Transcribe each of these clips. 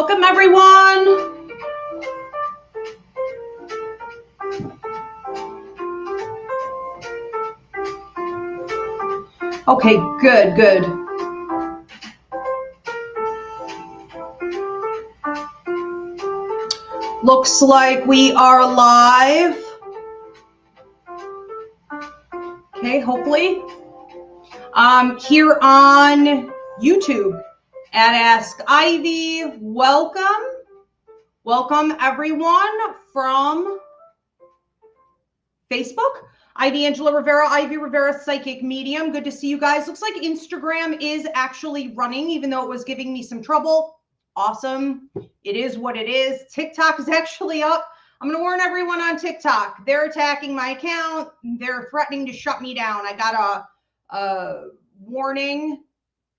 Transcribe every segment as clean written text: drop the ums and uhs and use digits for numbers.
Welcome, everyone. Okay, good. Looks like we are live. Okay, hopefully. Here on YouTube at AskIvy. Welcome everyone from Facebook. Ivy Rivera, Ivy Rivera, Psychic Medium. Good to see you guys. Looks like Instagram is actually running, even though it was giving me some trouble. Awesome. It is what it is. TikTok is actually up. I'm going to warn everyone on TikTok. They're attacking my account. They're threatening to shut me down. I got a warning.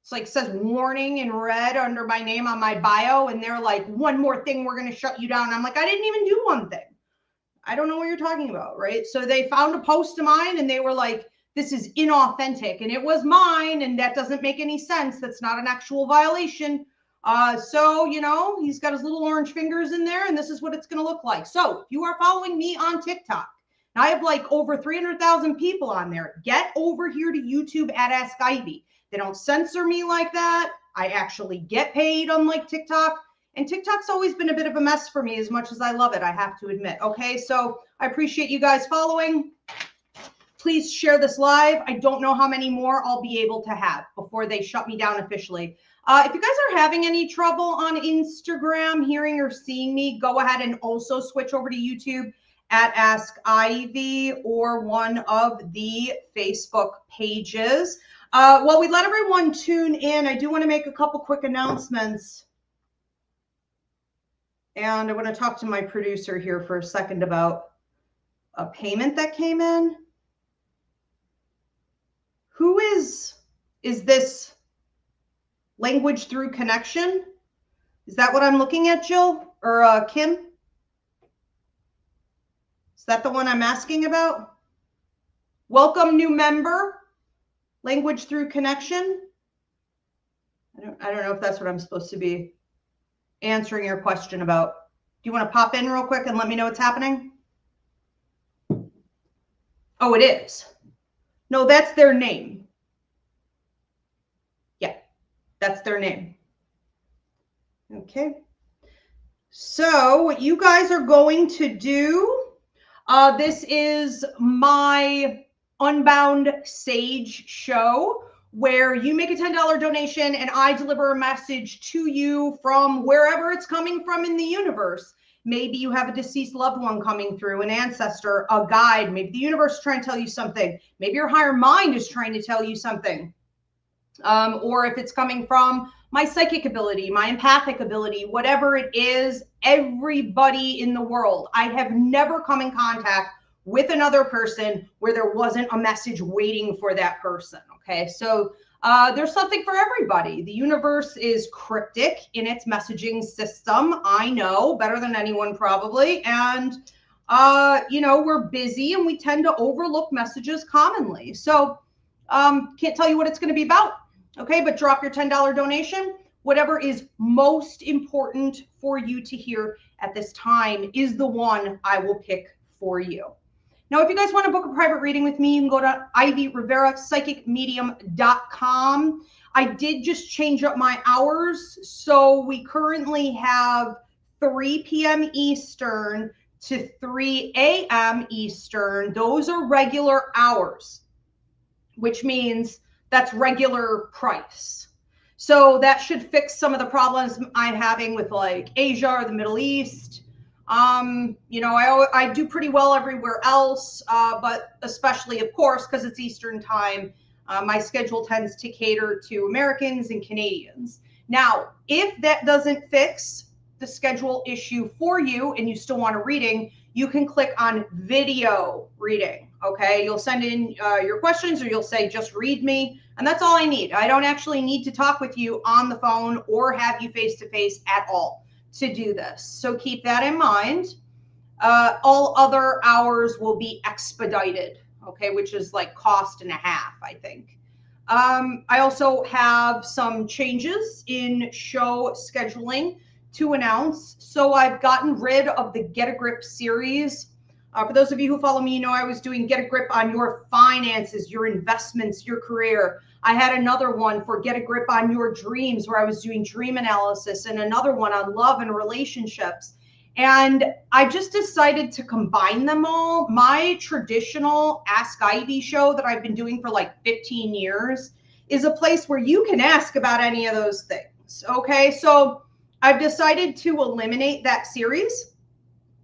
It's like says warning in red under my name on my bio. And they're like, one more thing, we're going to shut you down. I'm like, I didn't even do one thing. I don't know what you're talking about, right? So they found a post of mine and they were like, this is inauthentic. And it was mine. And that doesn't make any sense. That's not an actual violation. So, you know, he's got his little orange fingers in there and this is what it's going to look like. So if you are following me on TikTok, I have like over 300,000 people on there. Get over here to YouTube at AskIvy. They don't censor me like that. I actually get paid, unlike TikTok. And TikTok's always been a bit of a mess for me as much as I love it, I have to admit. Okay, so I appreciate you guys following. Please share this live. I don't know how many more I'll be able to have before they shut me down officially. If you guys are having any trouble on Instagram, hearing or seeing me, go ahead and also switch over to YouTube at AskIvy or one of the Facebook pages. While we let everyone tune in, I do want to make a couple quick announcements. And I want to talk to my producer here for a second about a payment that came in. Who is this language through connection? Is that what I'm looking at, Jill or Kim? Is that the one I'm asking about? Welcome, new member. Language through connection. I don't know if that's what I'm supposed to be answering your question about. Do you want to pop in real quick and let me know what's happening? Oh, it is. No, that's their name. Yeah, that's their name. Okay. So what you guys are going to do, this is my Unbound Sage show where you make a $10 donation and I deliver a message to you from wherever it's coming from in the universe. Maybe you have a deceased loved one coming through, an ancestor, a guide. Maybe the universe is trying to tell you something. Maybe your higher mind is trying to tell you something. Or if it's coming from my psychic ability, my empathic ability, whatever it is, everybody in the world. I have never come in contact with another person where there wasn't a message waiting for that person. Okay, so there's something for everybody. The universe is cryptic in its messaging system. I know better than anyone probably. And, you know, we're busy and we tend to overlook messages commonly. So can't tell you what it's going to be about. Okay, but drop your $10 donation. Whatever is most important for you to hear at this time is the one I will pick for you. Now, if you guys want to book a private reading with me, you can go to Ivy Rivera, psychicmedium.com. I did just change up my hours. So we currently have 3 p.m. Eastern to 3 a.m. Eastern. Those are regular hours, which means that's regular price. So that should fix some of the problems I'm having with like Asia or the Middle East. You know, I do pretty well everywhere else, but especially, of course, because it's Eastern time, my schedule tends to cater to Americans and Canadians. Now, if that doesn't fix the schedule issue for you and you still want a reading, you can click on video reading. Okay, you'll send in your questions or you'll say, just read me. And that's all I need. I don't actually need to talk with you on the phone or have you face to face at all to do this. So keep that in mind. All other hours will be expedited, okay, which is like cost and a half, I think. I also have some changes in show scheduling to announce. So I've gotten rid of the Get a Grip series. For those of you who follow me, you know I was doing Get a Grip on your finances, your investments, your career. I had another one for Get a Grip on your dreams, where I was doing dream analysis, and another one on love and relationships. And I just decided to combine them all. My traditional Ask Ivy show that I've been doing for like 15 years is a place where you can ask about any of those things. Okay, so I've decided to eliminate that series.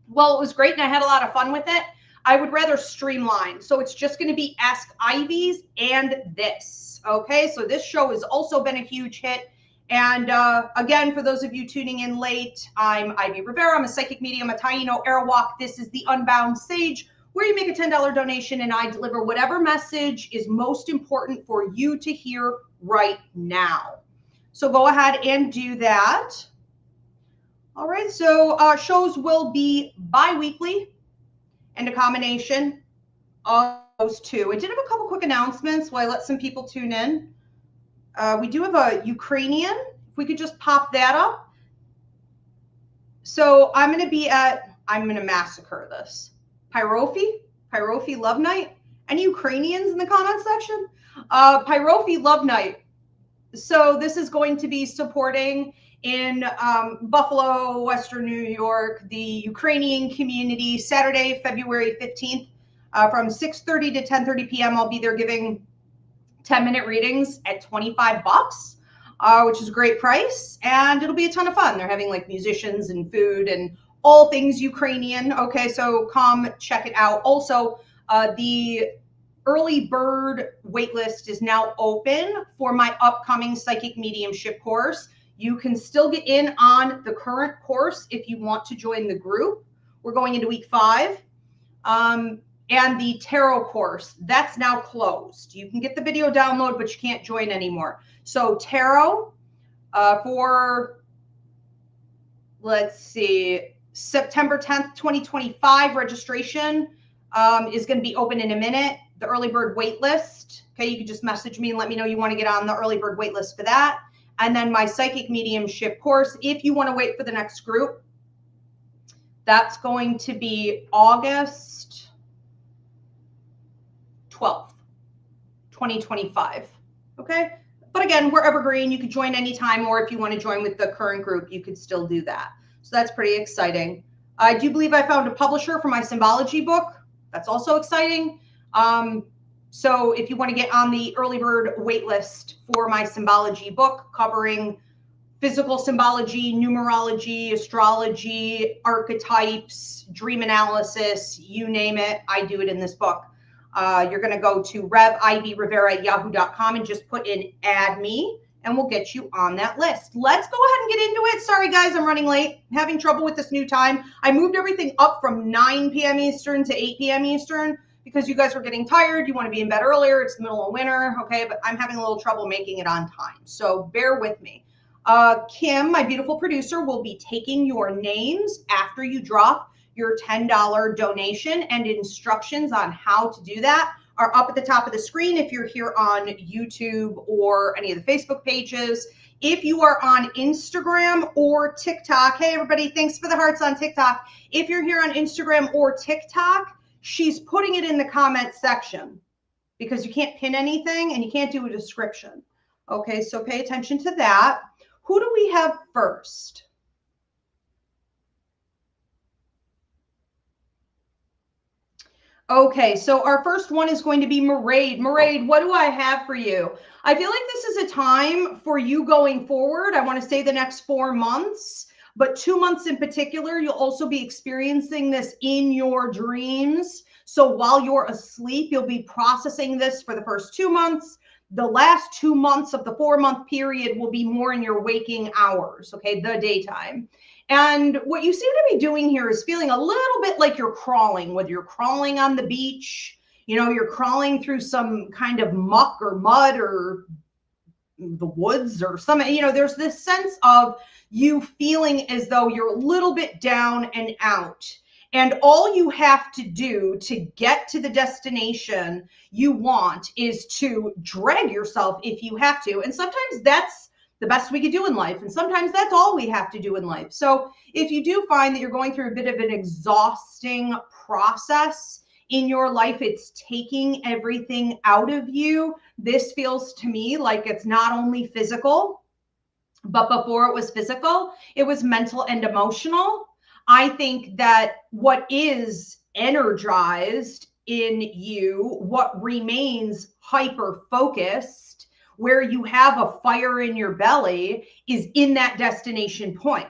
Well, it was great and I had a lot of fun with it. I would rather streamline. So it's just going to be Ask Ivy's and this. Okay, so this show has also been a huge hit. And again, for those of you tuning in late, I'm Ivy Rivera. I'm a psychic medium, a Taino Airwalk. This is the Unbound Sage, where you make a $10 donation and I deliver whatever message is most important for you to hear right now. So go ahead and do that. All right, so shows will be bi-weekly and a combination of those two. I did have a couple quick announcements while I let some people tune in. We do have a Ukrainian, if we could just pop that up. So I'm going to massacre this. Pyrofi Love Night. Any Ukrainians in the comment section? Pyrofi Love Night. So this is going to be supporting in Buffalo, Western New York, the Ukrainian community, Saturday, February 15th, from 6:30 to 10:30 p.m. I'll be there giving 10-minute readings at $25, which is a great price, and it'll be a ton of fun. They're having like musicians and food and all things Ukrainian. Okay, so come check it out. Also, the early bird waitlist is now open for my upcoming psychic mediumship course. You can still get in on the current course if you want to join the group. We're going into week 5. And the tarot course, that's now closed. You can get the video download, but you can't join anymore. So tarot for, let's see, September 10th, 2025 registration is going to be open in a minute. The early bird wait list. Okay, you can just message me and let me know you want to get on the early bird wait list for that. And then my psychic mediumship course, if you want to wait for the next group, that's going to be August 12th, 2025. Okay. But again, we're evergreen. You could join anytime, or if you want to join with the current group, you could still do that. So that's pretty exciting. I do believe I found a publisher for my symbology book. That's also exciting. So if you want to get on the early bird wait list for my symbology book covering physical symbology, numerology, astrology, archetypes, dream analysis, you name it, I do it in this book. You're going to go to ivrivera@yahoo.com and just put in add me, and we'll get you on that list. Let's go ahead and get into it. Sorry, guys, I'm running late. I'm having trouble with this new time. I moved everything up from 9 p.m. Eastern to 8 p.m. Eastern because you guys were getting tired. You want to be in bed earlier. It's the middle of winter, okay? But I'm having a little trouble making it on time, so bear with me. Kim, my beautiful producer, will be taking your names after you drop your $10 donation, and instructions on how to do that are up at the top of the screen if you're here on YouTube or any of the Facebook pages. If you are on Instagram or TikTok, hey everybody, thanks for the hearts on TikTok. If you're here on Instagram or TikTok, she's putting it in the comment section because you can't pin anything and you can't do a description. Okay, so pay attention to that. Who do we have first? Okay, so our first one is going to be Mairead. Mairead, what do I have for you? I feel like this is a time for you going forward. I want to say the next 4 months, but 2 months in particular, you'll also be experiencing this in your dreams. So while you're asleep, you'll be processing this for the first 2 months. The last 2 months of the 4-month period will be more in your waking hours, okay, the daytime. And what you seem to be doing here is feeling a little bit like you're crawling, whether you're crawling on the beach, you know, you're crawling through some kind of muck or mud or the woods or something, you know, there's this sense of you feeling as though you're a little bit down and out. And all you have to do to get to the destination you want is to drag yourself if you have to. And sometimes that's the best we could do in life. And sometimes that's all we have to do in life. So if you do find that you're going through a bit of an exhausting process in your life, it's taking everything out of you. This feels to me like it's not only physical, but before it was physical, it was mental and emotional. I think that what is energized in you, what remains hyper focused, where you have a fire in your belly, is in that destination point.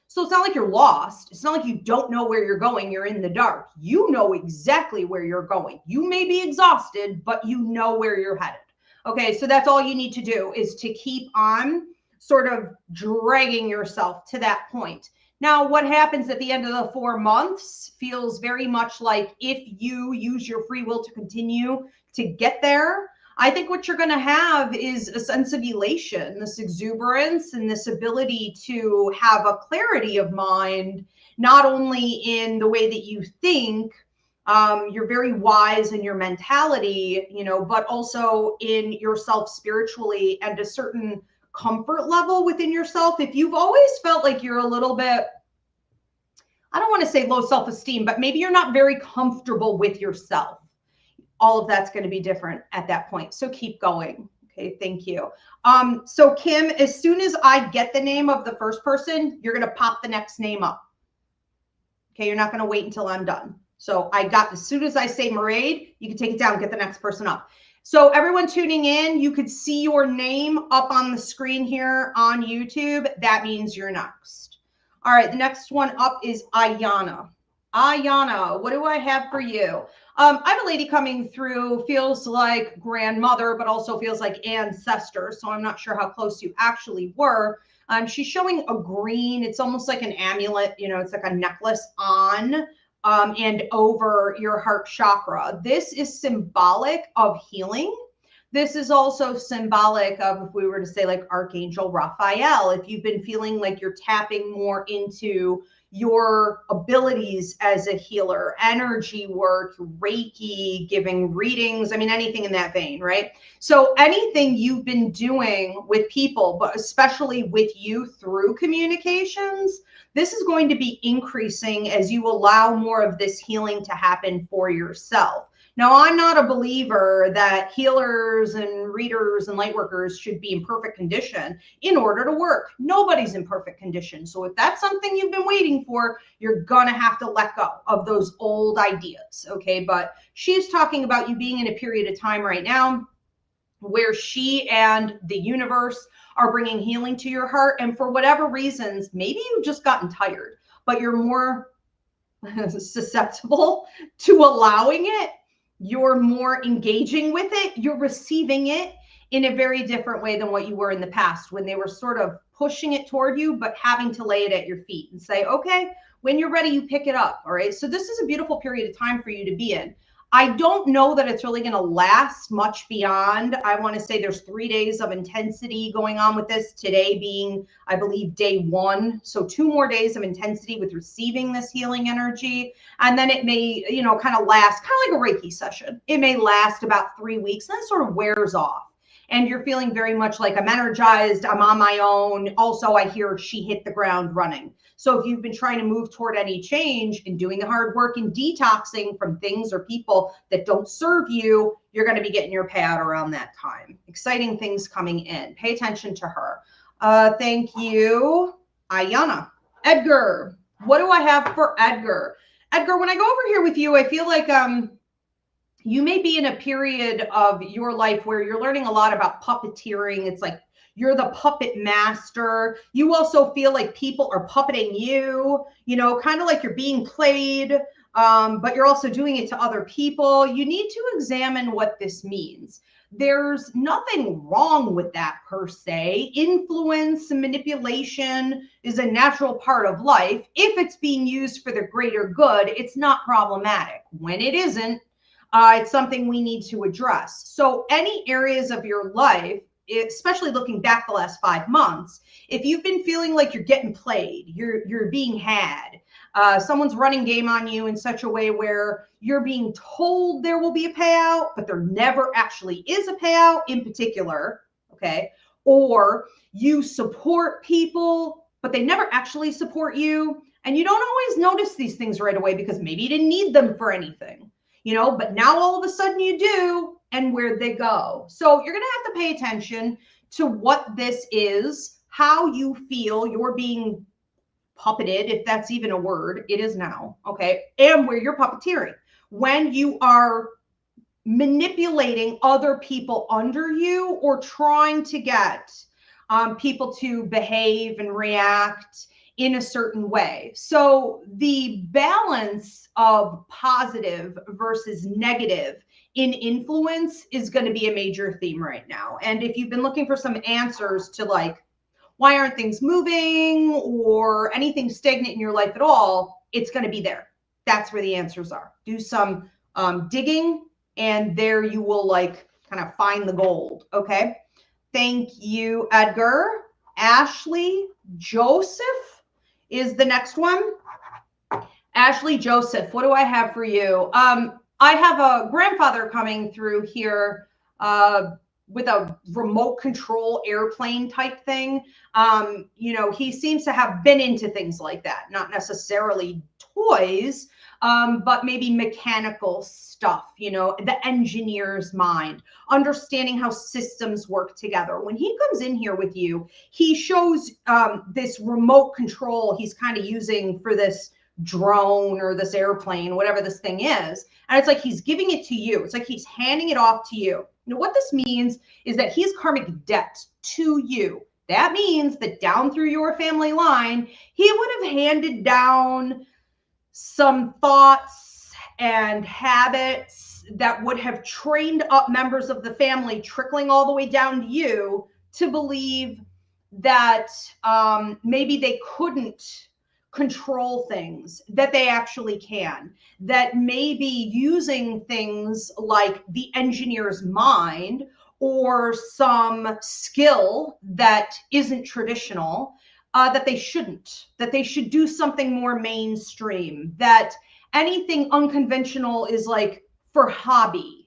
So it's not like you're lost. It's not like you don't know where you're going. You're in the dark. You know exactly where you're going. You may be exhausted, but you know where you're headed. Okay, so that's all you need to do, is to keep on sort of dragging yourself to that point. Now, what happens at the end of the 4 months feels very much like if you use your free will to continue to get there, I think what you're going to have is a sense of elation, this exuberance, and this ability to have a clarity of mind, not only in the way that you think, you're very wise in your mentality, you know, but also in yourself spiritually, and a certain comfort level within yourself. If you've always felt like you're a little bit, I don't want to say low self-esteem, but maybe you're not very comfortable with yourself, all of that's going to be different at that point. So keep going. Okay, thank you. So Kim, as soon as I get the name of the first person, you're going to pop the next name up. Okay, you're not going to wait until I'm done. So I got, as soon as I say Mairead, you can take it down, get the next person up. So everyone tuning in, you could see your name up on the screen here on YouTube. That means you're next. All right, the next one up is Ayana. Ayana, what do I have for you? I have a lady coming through, feels like grandmother, but also feels like ancestor. So I'm not sure how close you actually were. She's showing a green, it's almost like an amulet, you know, it's like a necklace on and over your heart chakra. This is symbolic of healing. This is also symbolic of, if we were to say like Archangel Raphael, if you've been feeling like you're tapping more into your abilities as a healer, energy work, Reiki, giving readings, I mean, anything in that vein, right? So anything you've been doing with people, but especially with you through communications, this is going to be increasing as you allow more of this healing to happen for yourself. Now, I'm not a believer that healers and readers and light workers should be in perfect condition in order to work. Nobody's in perfect condition. So if that's something you've been waiting for, you're going to have to let go of those old ideas. Okay. But she's talking about you being in a period of time right now where she and the universe are bringing healing to your heart. And for whatever reasons, maybe you've just gotten tired, but you're more susceptible to allowing it. You're more engaging with it. You're receiving it in a very different way than what you were in the past, when they were sort of pushing it toward you, but having to lay it at your feet and say, okay, when you're ready, you pick it up. All right. So this is a beautiful period of time for you to be in. I don't know that it's really going to last much beyond, I want to say there's 3 days of intensity going on with this, today being, I believe, day 1. So 2 more days of intensity with receiving this healing energy. And then it may, you know, kind of last, kind of like a Reiki session. It may last about 3 weeks, and then it sort of wears off. And you're feeling very much like, I'm energized, I'm on my own. Also, I hear she hit the ground running. So if you've been trying to move toward any change and doing the hard work and detoxing from things or people that don't serve you, you're going to be getting your payout around that time. Exciting things coming in. Pay attention to her. Thank you, Ayana. Edgar, what do I have for Edgar? Edgar, when I go over here with you, I feel like you may be in a period of your life where you're learning a lot about puppeteering. It's like you're the puppet master. You also feel like people are puppeting you, you know, kind of like you're being played, but you're also doing it to other people. You need to examine what this means. There's nothing wrong with that per se. Influence and manipulation is a natural part of life. If it's being used for the greater good, it's not problematic. When it isn't, it's something we need to address. So any areas of your life, especially looking back the last 5 months, if you've been feeling like you're getting played, you're being had, someone's running game on you in such a way where you're being told there will be a payout, but there never actually is a payout in particular, okay? or you support people, but they never actually support you. And you don't always notice these things right away because maybe you didn't need them for anything, but now all of a sudden you do, and where'd they go? So you're going to have to pay attention to what this is, how you feel you're being puppeted, if that's even a word. It is now, okay? And where you're puppeteering. When you are manipulating other people under you or trying to get people to behave and react in a certain way. So the balance of positive versus negative in influence is going to be a major theme right now. And if you've been looking for some answers to like, why aren't things moving or anything stagnant in your life at all, it's going to be there. That's where the answers are. Do some digging, and there you will like kind of find the gold. Okay. Thank you, Edgar. Ashley Joseph is the next one. Ashley Joseph, what do I have for you? I have a grandfather coming through here with a remote control airplane type thing. He seems to have been into things like that, not necessarily toys, but maybe mechanical stuff, the engineer's mind, understanding how systems work together. When he comes in here with you, he shows this remote control he's kind of using for this drone or this airplane, whatever this thing is. And it's like he's giving it to you. It's like he's handing it off to you. What this means is that he has karmic debt to you. That means that down through your family line, he would have handed down some thoughts and habits that would have trained up members of the family, trickling all the way down to you, to believe that maybe they couldn't control things, that they actually can, that maybe using things like the engineer's mind or some skill that isn't traditional, that they shouldn't, that they should do something more mainstream, that anything unconventional is like for hobby.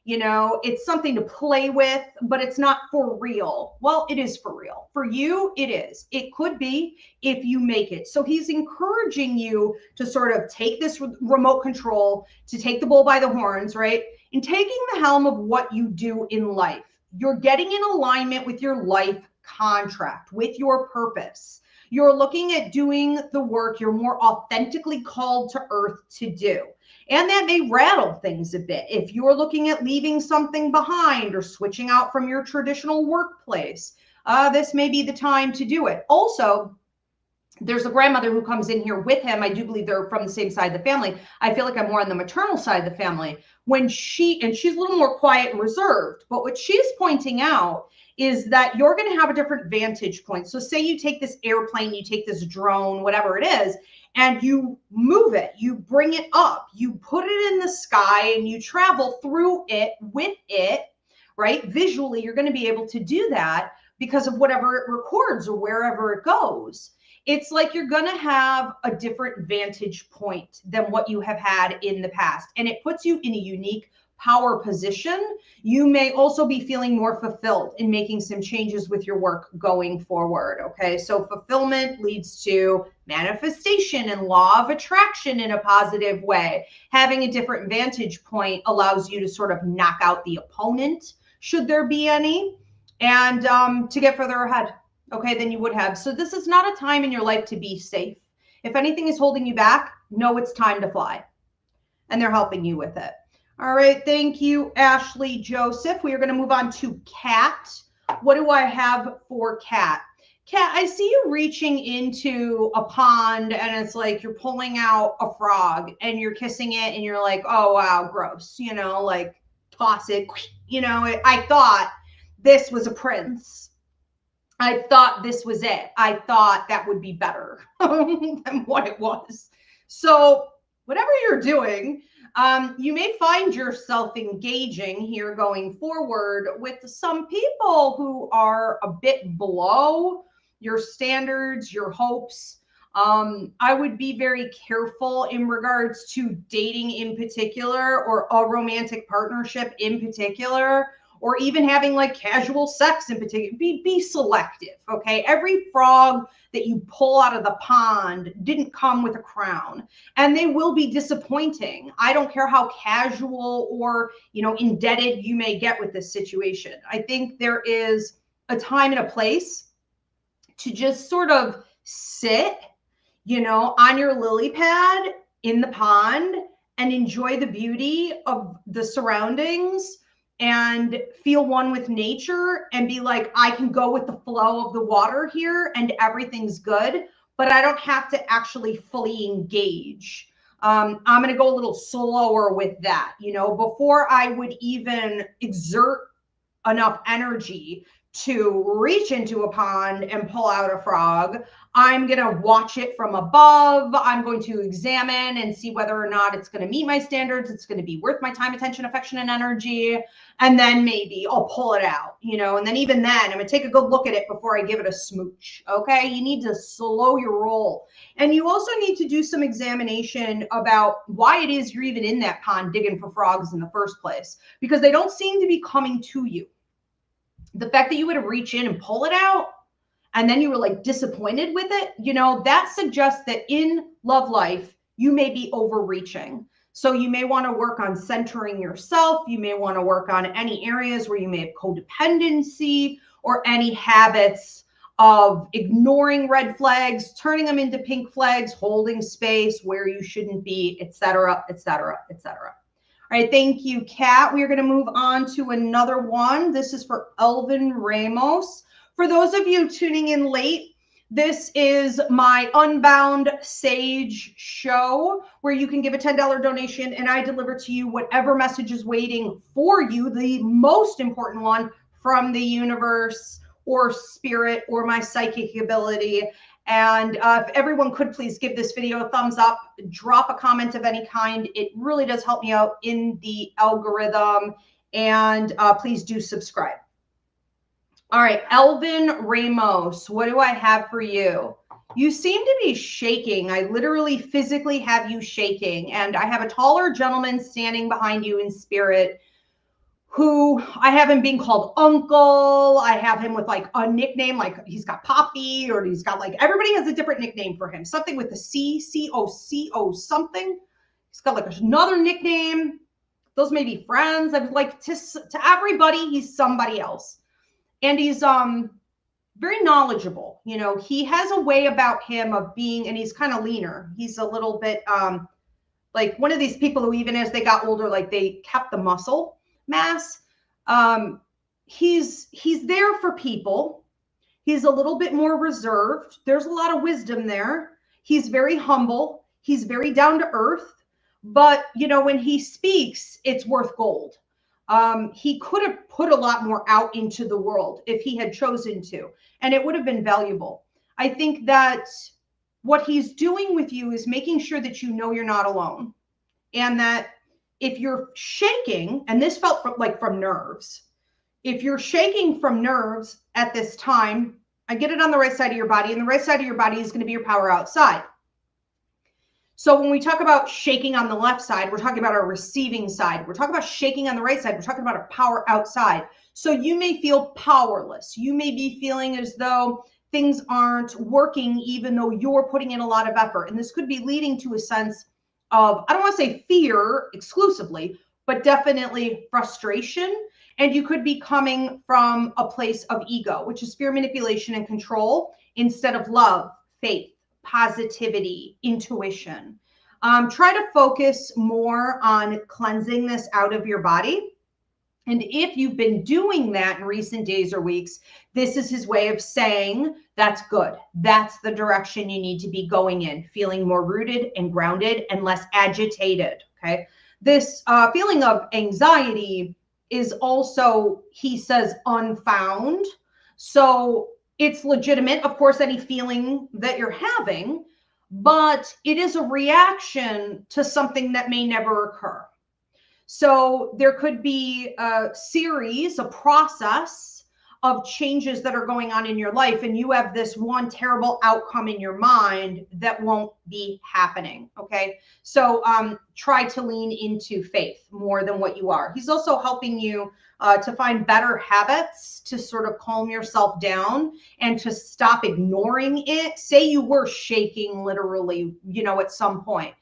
It's something to play with, but it's not for real. Well, it is for real. For you, it is. It could be if you make it. So he's encouraging you to sort of take this remote control, to take the bull by the horns, right? In taking the helm of what you do in life, you're getting in alignment with your life contract, with your purpose. You're looking at doing the work you're more authentically called to earth to do. And that may rattle things a bit. If you're looking at leaving something behind or switching out from your traditional workplace, this may be the time to do it. Also, there's a grandmother who comes in here with him. I do believe they're from the same side of the family. I feel like I'm more on the maternal side of the family. She's a little more quiet and reserved, but what she's pointing out is that you're going to have a different vantage point. So say you take this airplane, you take this drone, whatever it is, and you move it, you bring it up, you put it in the sky, and you travel through it with it, right? Visually, you're going to be able to do that because of whatever it records or wherever it goes. It's like you're going to have a different vantage point than what you have had in the past. And it puts you in a unique power position. You may also be feeling more fulfilled in making some changes with your work going forward. Okay. So fulfillment leads to manifestation and law of attraction in a positive way. Having a different vantage point allows you to sort of knock out the opponent, should there be any, and to get further ahead. Okay, than you would have. So this is not a time in your life to be safe. If anything is holding you back, know it's time to fly. And they're helping you with it. All right, thank you, Ashley Joseph. We are going to move on to Kat. What do I have for Kat? Kat, I see you reaching into a pond and it's like you're pulling out a frog and you're kissing it and you're like, oh, wow, gross. Like toss it. I thought this was a prince. I thought this was it. I thought that would be better than what it was. So whatever you're doing, you may find yourself engaging here going forward with some people who are a bit below your standards, your hopes. I would be very careful in regards to dating in particular, or a romantic partnership in particular, or even having like casual sex in particular. Be selective, okay? Every frog that you pull out of the pond didn't come with a crown, and they will be disappointing. I don't care how casual or, you know, indebted you may get with this situation. I think there is a time and a place to just sort of sit, you know, on your lily pad in the pond and enjoy the beauty of the surroundings and feel one with nature and be like, I can go with the flow of the water here and everything's good, but I don't have to actually fully engage. I'm going to go a little slower with that. You know, before I would even exert enough energy to reach into a pond and pull out a frog, I'm going to watch it from above. I'm going to examine and see whether or not it's going to meet my standards. It's going to be worth my time, attention, affection, and energy. And then maybe I'll pull it out, you know, and then even then I'm going to take a good look at it before I give it a smooch. Okay. You need to slow your roll. And you also need to do some examination about why it is you're even in that pond digging for frogs in the first place, because they don't seem to be coming to you. The fact that you would reach in and pull it out and then you were like disappointed with it, you know, that suggests that in love life, you may be overreaching. So you may want to work on centering yourself. You may want to work on any areas where you may have codependency or any habits of ignoring red flags, turning them into pink flags, holding space where you shouldn't be, etc., etc., etc. All right, thank you, Kat. We are going to move on to another one. This is for Elvin Ramos. For those of you tuning in late, this is my Unbound Sage show where you can give a $10 donation and I deliver to you whatever message is waiting for you, the most important one from the universe or spirit or my psychic ability. And if everyone could please give this video a thumbs up, drop a comment of any kind. It really does help me out in the algorithm. And please do subscribe. All right, Elvin Ramos, what do I have for you? You seem to be shaking. I literally physically have you shaking. And I have a taller gentleman standing behind you in spirit who I have him being called uncle. I have him with like a nickname, like he's got Poppy, or he's got like, everybody has a different nickname for him. Something with the C, C-O-C-O something. He's got like another nickname. Those may be friends. I'm like, to everybody, he's somebody else. And he's very knowledgeable. You know, he has a way about him of being, and he's kind of leaner. He's a little bit like one of these people who even as they got older, like they kept the muscle mass. He's there for people. He's a little bit more reserved. There's a lot of wisdom there. He's very humble. He's very down to earth. But, you know, when he speaks, it's worth gold. He could have put a lot more out into the world if he had chosen to, and it would have been valuable. I think that what he's doing with you is making sure that you know you're not alone, and that if you're shaking, and this felt like from nerves, if you're shaking from nerves at this time, I get it on the right side of your body, and the right side of your body is going to be your power outside. So when we talk about shaking on the left side, we're talking about our receiving side. We're talking about shaking on the right side. We're talking about our power outside. So you may feel powerless. You may be feeling as though things aren't working, even though you're putting in a lot of effort. And this could be leading to a sense of, I don't want to say fear exclusively, but definitely frustration. And you could be coming from a place of ego, which is fear, manipulation, and control, instead of love, faith, positivity, intuition. Try to focus more on cleansing this out of your body. And if you've been doing that in recent days or weeks, this is his way of saying, that's good. That's the direction you need to be going in, feeling more rooted and grounded and less agitated, okay? This feeling of anxiety is also, he says, unfound. So it's legitimate, of course, any feeling that you're having, but it is a reaction to something that may never occur. So there could be a series, a process of changes that are going on in your life, and you have this one terrible outcome in your mind that won't be happening. Okay. So try to lean into faith more than what you are. He's also helping you to find better habits to sort of calm yourself down and to stop ignoring it. Say you were shaking literally, at some point.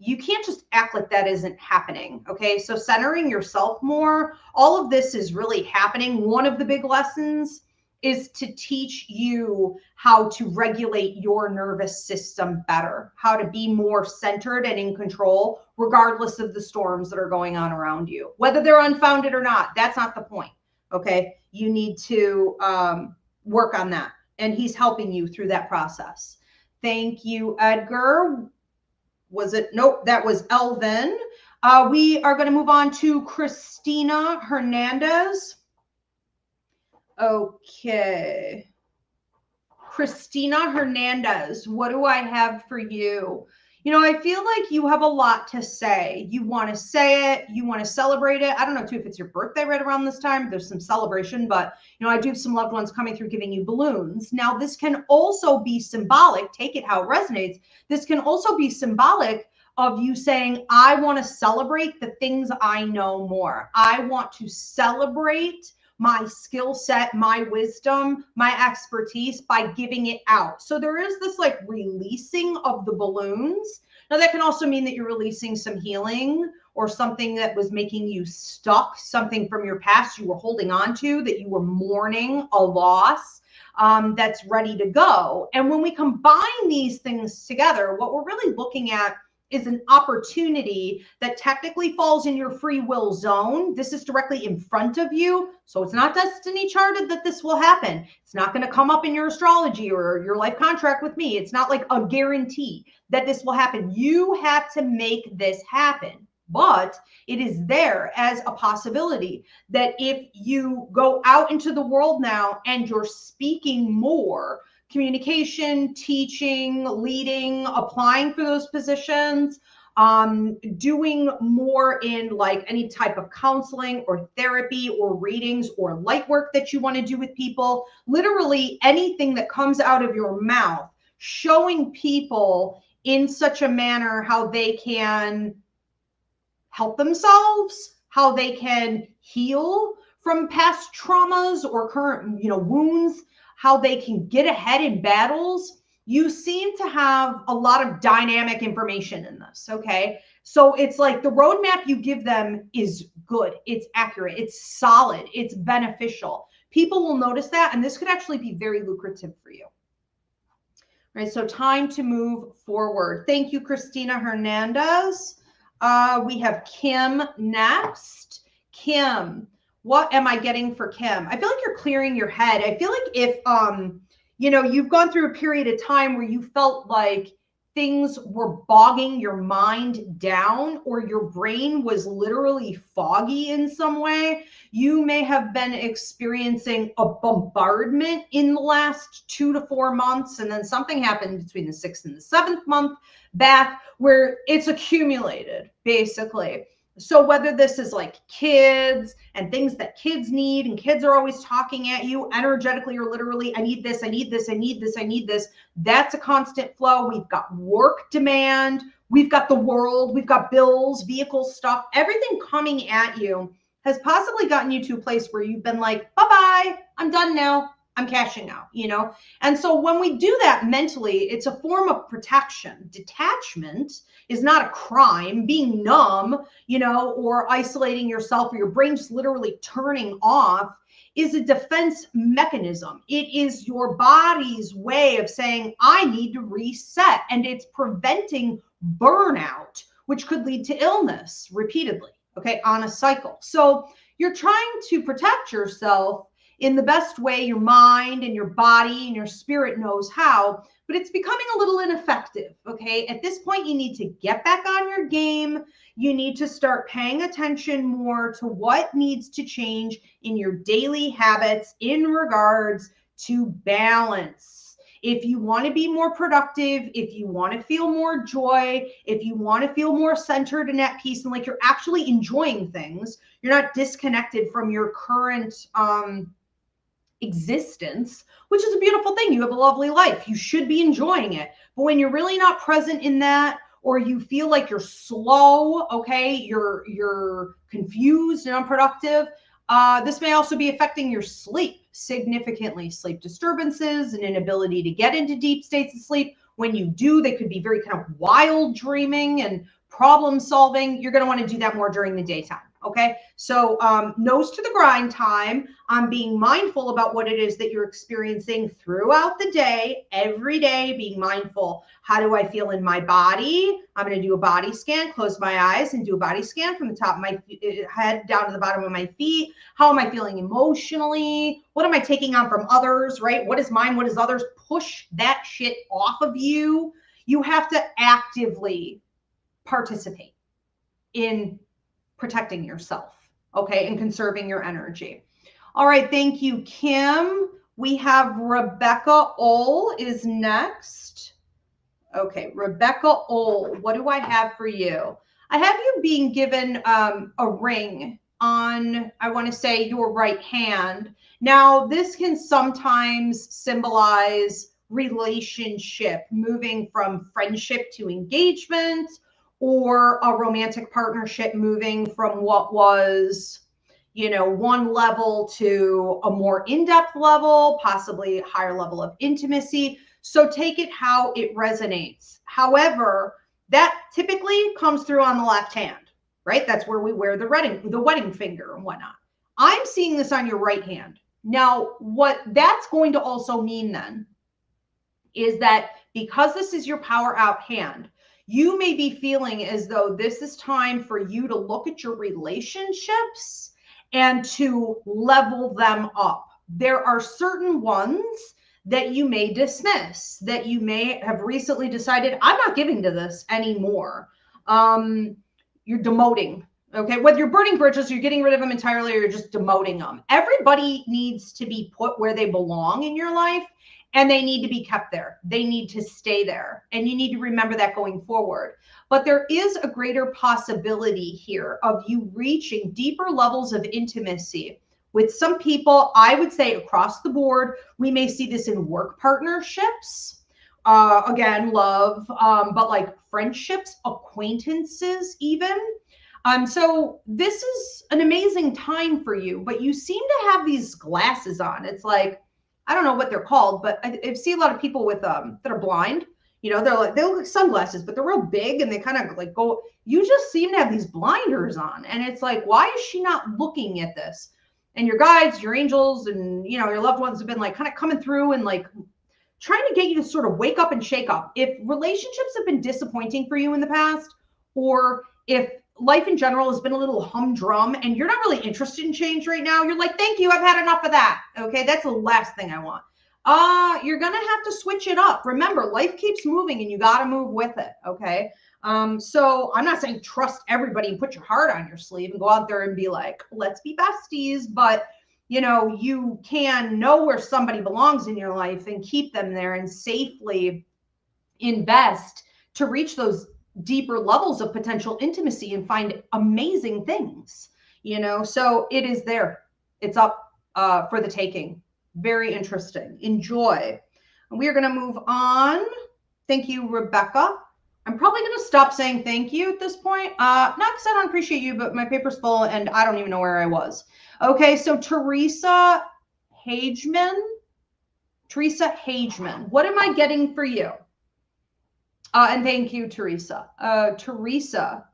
You can't just act like that isn't happening. Okay. So centering yourself more, all of this is really happening. One of the big lessons is to teach you how to regulate your nervous system better, how to be more centered and in control, regardless of the storms that are going on around you, whether they're unfounded or not. That's not the point. Okay. You need to work on that. And he's helping you through that process. Thank you, Edgar. Was it? Nope, that was Elvin. We are going to move on to Christina Hernandez. Okay. Christina Hernandez, what do I have for you? I feel like you have a lot to say. You want to say it. You want to celebrate it. I don't know, too, if it's your birthday right around this time. There's some celebration, but, I do have some loved ones coming through giving you balloons. Now, this can also be symbolic. Take it how it resonates. This can also be symbolic of you saying, I want to celebrate the things I know more. I want to celebrate my skill set, my wisdom, my expertise by giving it out. So there is this like releasing of the balloons. Now that can also mean that you're releasing some healing or something that was making you stuck, something from your past you were holding on to, that you were mourning a loss, that's ready to go. And when we combine these things together, what we're really looking at is an opportunity that technically falls in your free will zone. This is directly in front of you. So it's not destiny charted that this will happen. It's not going to come up in your astrology or your life contract with me. It's not like a guarantee that this will happen. You have to make this happen. But it is there as a possibility that if you go out into the world now and you're speaking more, communication, teaching, leading, applying for those positions, doing more in like any type of counseling or therapy or readings or light work that you want to do with people, literally anything that comes out of your mouth, showing people in such a manner how they can help themselves, how they can heal from past traumas or current, wounds, how they can get ahead in battles. You seem to have a lot of dynamic information in this, okay? So it's like the roadmap you give them is good, it's accurate, it's solid, it's beneficial. People will notice that, and this could actually be very lucrative for you. All right, so time to move forward. Thank you, Christina Hernandez. We have Kim next. Kim, what am I getting for Kim? I feel like you're clearing your head. I feel like if, you've gone through a period of time where you felt like things were bogging your mind down or your brain was literally foggy in some way, you may have been experiencing a bombardment in the last 2 to 4 months. And then something happened between the 6th and the 7th month back where it's accumulated, basically. So whether this is like kids and things that kids need, and kids are always talking at you energetically or literally, I need this, I need this, I need this, I need this. That's a constant flow. We've got work demand. We've got the world. We've got bills, vehicles, stuff. Everything coming at you has possibly gotten you to a place where you've been like, bye-bye, I'm done now. I'm cashing out, And so when we do that mentally, it's a form of protection. Detachment is not a crime. Being numb, or isolating yourself or your brain just literally turning off is a defense mechanism. It is your body's way of saying, I need to reset. And it's preventing burnout, which could lead to illness repeatedly, okay, on a cycle. So you're trying to protect yourself in the best way your mind and your body and your spirit knows how, but it's becoming a little ineffective, okay? At this point, you need to get back on your game. You need to start paying attention more to what needs to change in your daily habits in regards to balance. If you want to be more productive, if you want to feel more joy, if you want to feel more centered and at peace and like you're actually enjoying things, you're not disconnected from your current existence, which is a beautiful thing. You have a lovely life. You should be enjoying it. But when you're really not present in that, or you feel like you're slow, okay, you're confused and unproductive, this may also be affecting your sleep significantly. Sleep disturbances, an inability to get into deep states of sleep. When you do, they could be very kind of wild dreaming and problem solving. You're going to want to do that more during the daytime. Okay. So nose to the grind time on being mindful about what it is that you're experiencing throughout the day, every day, being mindful. How do I feel in my body? I'm going to do a body scan, close my eyes and do a body scan from the top of my head down to the bottom of my feet. How am I feeling emotionally? What am I taking on from others, right? What is mine? What is others? Push that shit off of you. You have to actively participate in protecting yourself, okay, and conserving your energy. All right, thank you, Kim. We have Rebecca Ole is next. Okay, Rebecca Ole, what do I have for you? I have you being given a ring on, I want to say, your right hand. Now, this can sometimes symbolize relationship, moving from friendship to engagement, or a romantic partnership moving from what was, you know, one level to a more in-depth level, possibly a higher level of intimacy. So take it how it resonates. However, that typically comes through on the left hand, right? That's where we wear the wedding finger and whatnot. I'm seeing this on your right hand. Now, what that's going to also mean then is that because this is your power out hand, you may be feeling as though this is time for you to look at your relationships and to level them up. There are certain ones that you may dismiss, that you may have recently decided, I'm not giving to this anymore. You're demoting, okay? Whether you're burning bridges, you're getting rid of them entirely, or you're just demoting them. Everybody needs to be put where they belong in your life, and they need to be kept there. They need to stay there. And you need to remember that going forward. But there is a greater possibility here of you reaching deeper levels of intimacy with some people. I would say across the board, we may see this in work partnerships, again, love, but like friendships, acquaintances even. So this is an amazing time for you, but you seem to have these glasses on. It's like, I don't know what they're called, but I see a lot of people with that are blind. You know, they look like sunglasses, but they're real big and they kind of like go. You just seem to have these blinders on, and it's like, why is she not looking at this? And your guides, your angels, and you know your loved ones have been like kind of coming through and like trying to get you to sort of wake up and shake up. If relationships have been disappointing for you in the past, or if life in general has been a little humdrum and you're not really interested in change right now, you're like, thank you, I've had enough of that. Okay, that's the last thing I want. You're gonna have to switch it up. Remember, life keeps moving and you gotta move with it. Okay. So I'm not saying trust everybody and put your heart on your sleeve and go out there and be like, let's be besties, but you know, you can know where somebody belongs in your life and keep them there and safely invest to reach those deeper levels of potential intimacy and find amazing things, you know. So it is there. It's up for the taking. Very interesting. Enjoy. And we are going to move on. Thank you, Rebecca. I'm probably going to stop saying thank you at this point. Not because I don't appreciate you, but my paper's full and I don't even know where I was. Okay, so Teresa Hageman. Teresa Hageman. What am I getting for you? And thank you, Teresa. Teresa,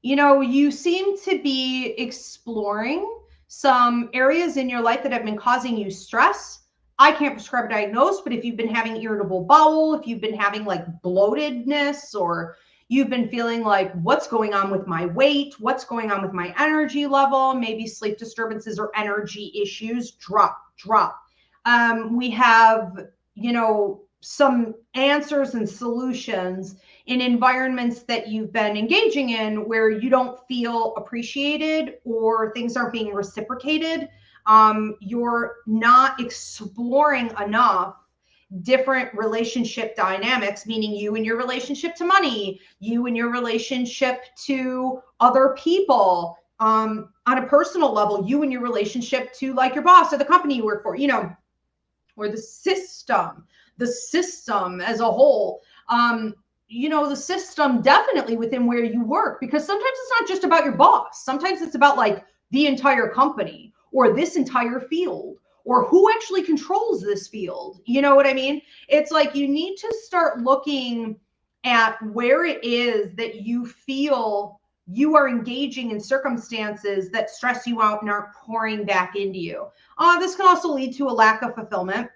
you know, you seem to be exploring some areas in your life that have been causing you stress. I can't prescribe a diagnosis, but if you've been having irritable bowel, if you've been having like bloatedness, or you've been feeling like what's going on with my weight, what's going on with my energy level, maybe sleep disturbances or energy issues, drop. We have, you know, some answers and solutions in environments that you've been engaging in where you don't feel appreciated or things aren't being reciprocated. You're not exploring enough different relationship dynamics, meaning you and your relationship to money, you and your relationship to other people, on a personal level, you and your relationship to like your boss or the company you work for, you know, or the system as a whole. You know, the system definitely within where you work, because sometimes it's not just about your boss. Sometimes it's about like the entire company or this entire field or who actually controls this field. You know what I mean? It's like you need to start looking at where it is that you feel you are engaging in circumstances that stress you out and aren't pouring back into you. This can also lead to a lack of fulfillment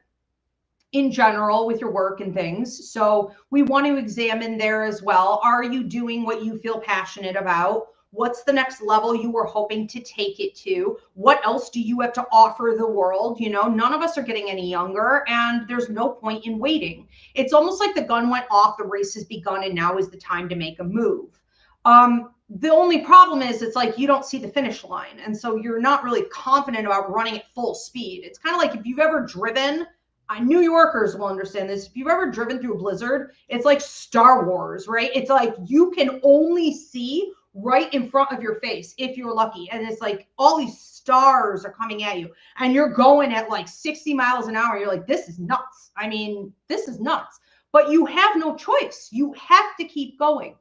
in general with your work and things. So we want to examine there as well. Are you doing what you feel passionate about? What's the next level you were hoping to take it to? What else do you have to offer the world? You know, none of us are getting any younger, and there's no point in waiting. It's almost like the gun went off, the race has begun, and now is the time to make a move. The only problem is it's like you don't see the finish line. And so you're not really confident about running at full speed. It's kind of like if you've ever driven, New Yorkers will understand this. If you've ever driven through a blizzard, it's like Star Wars, right? It's like you can only see right in front of your face if you're lucky. And it's like all these stars are coming at you and you're going at like 60 miles an hour. You're like, this is nuts. I mean, this is nuts. But you have no choice. You have to keep going.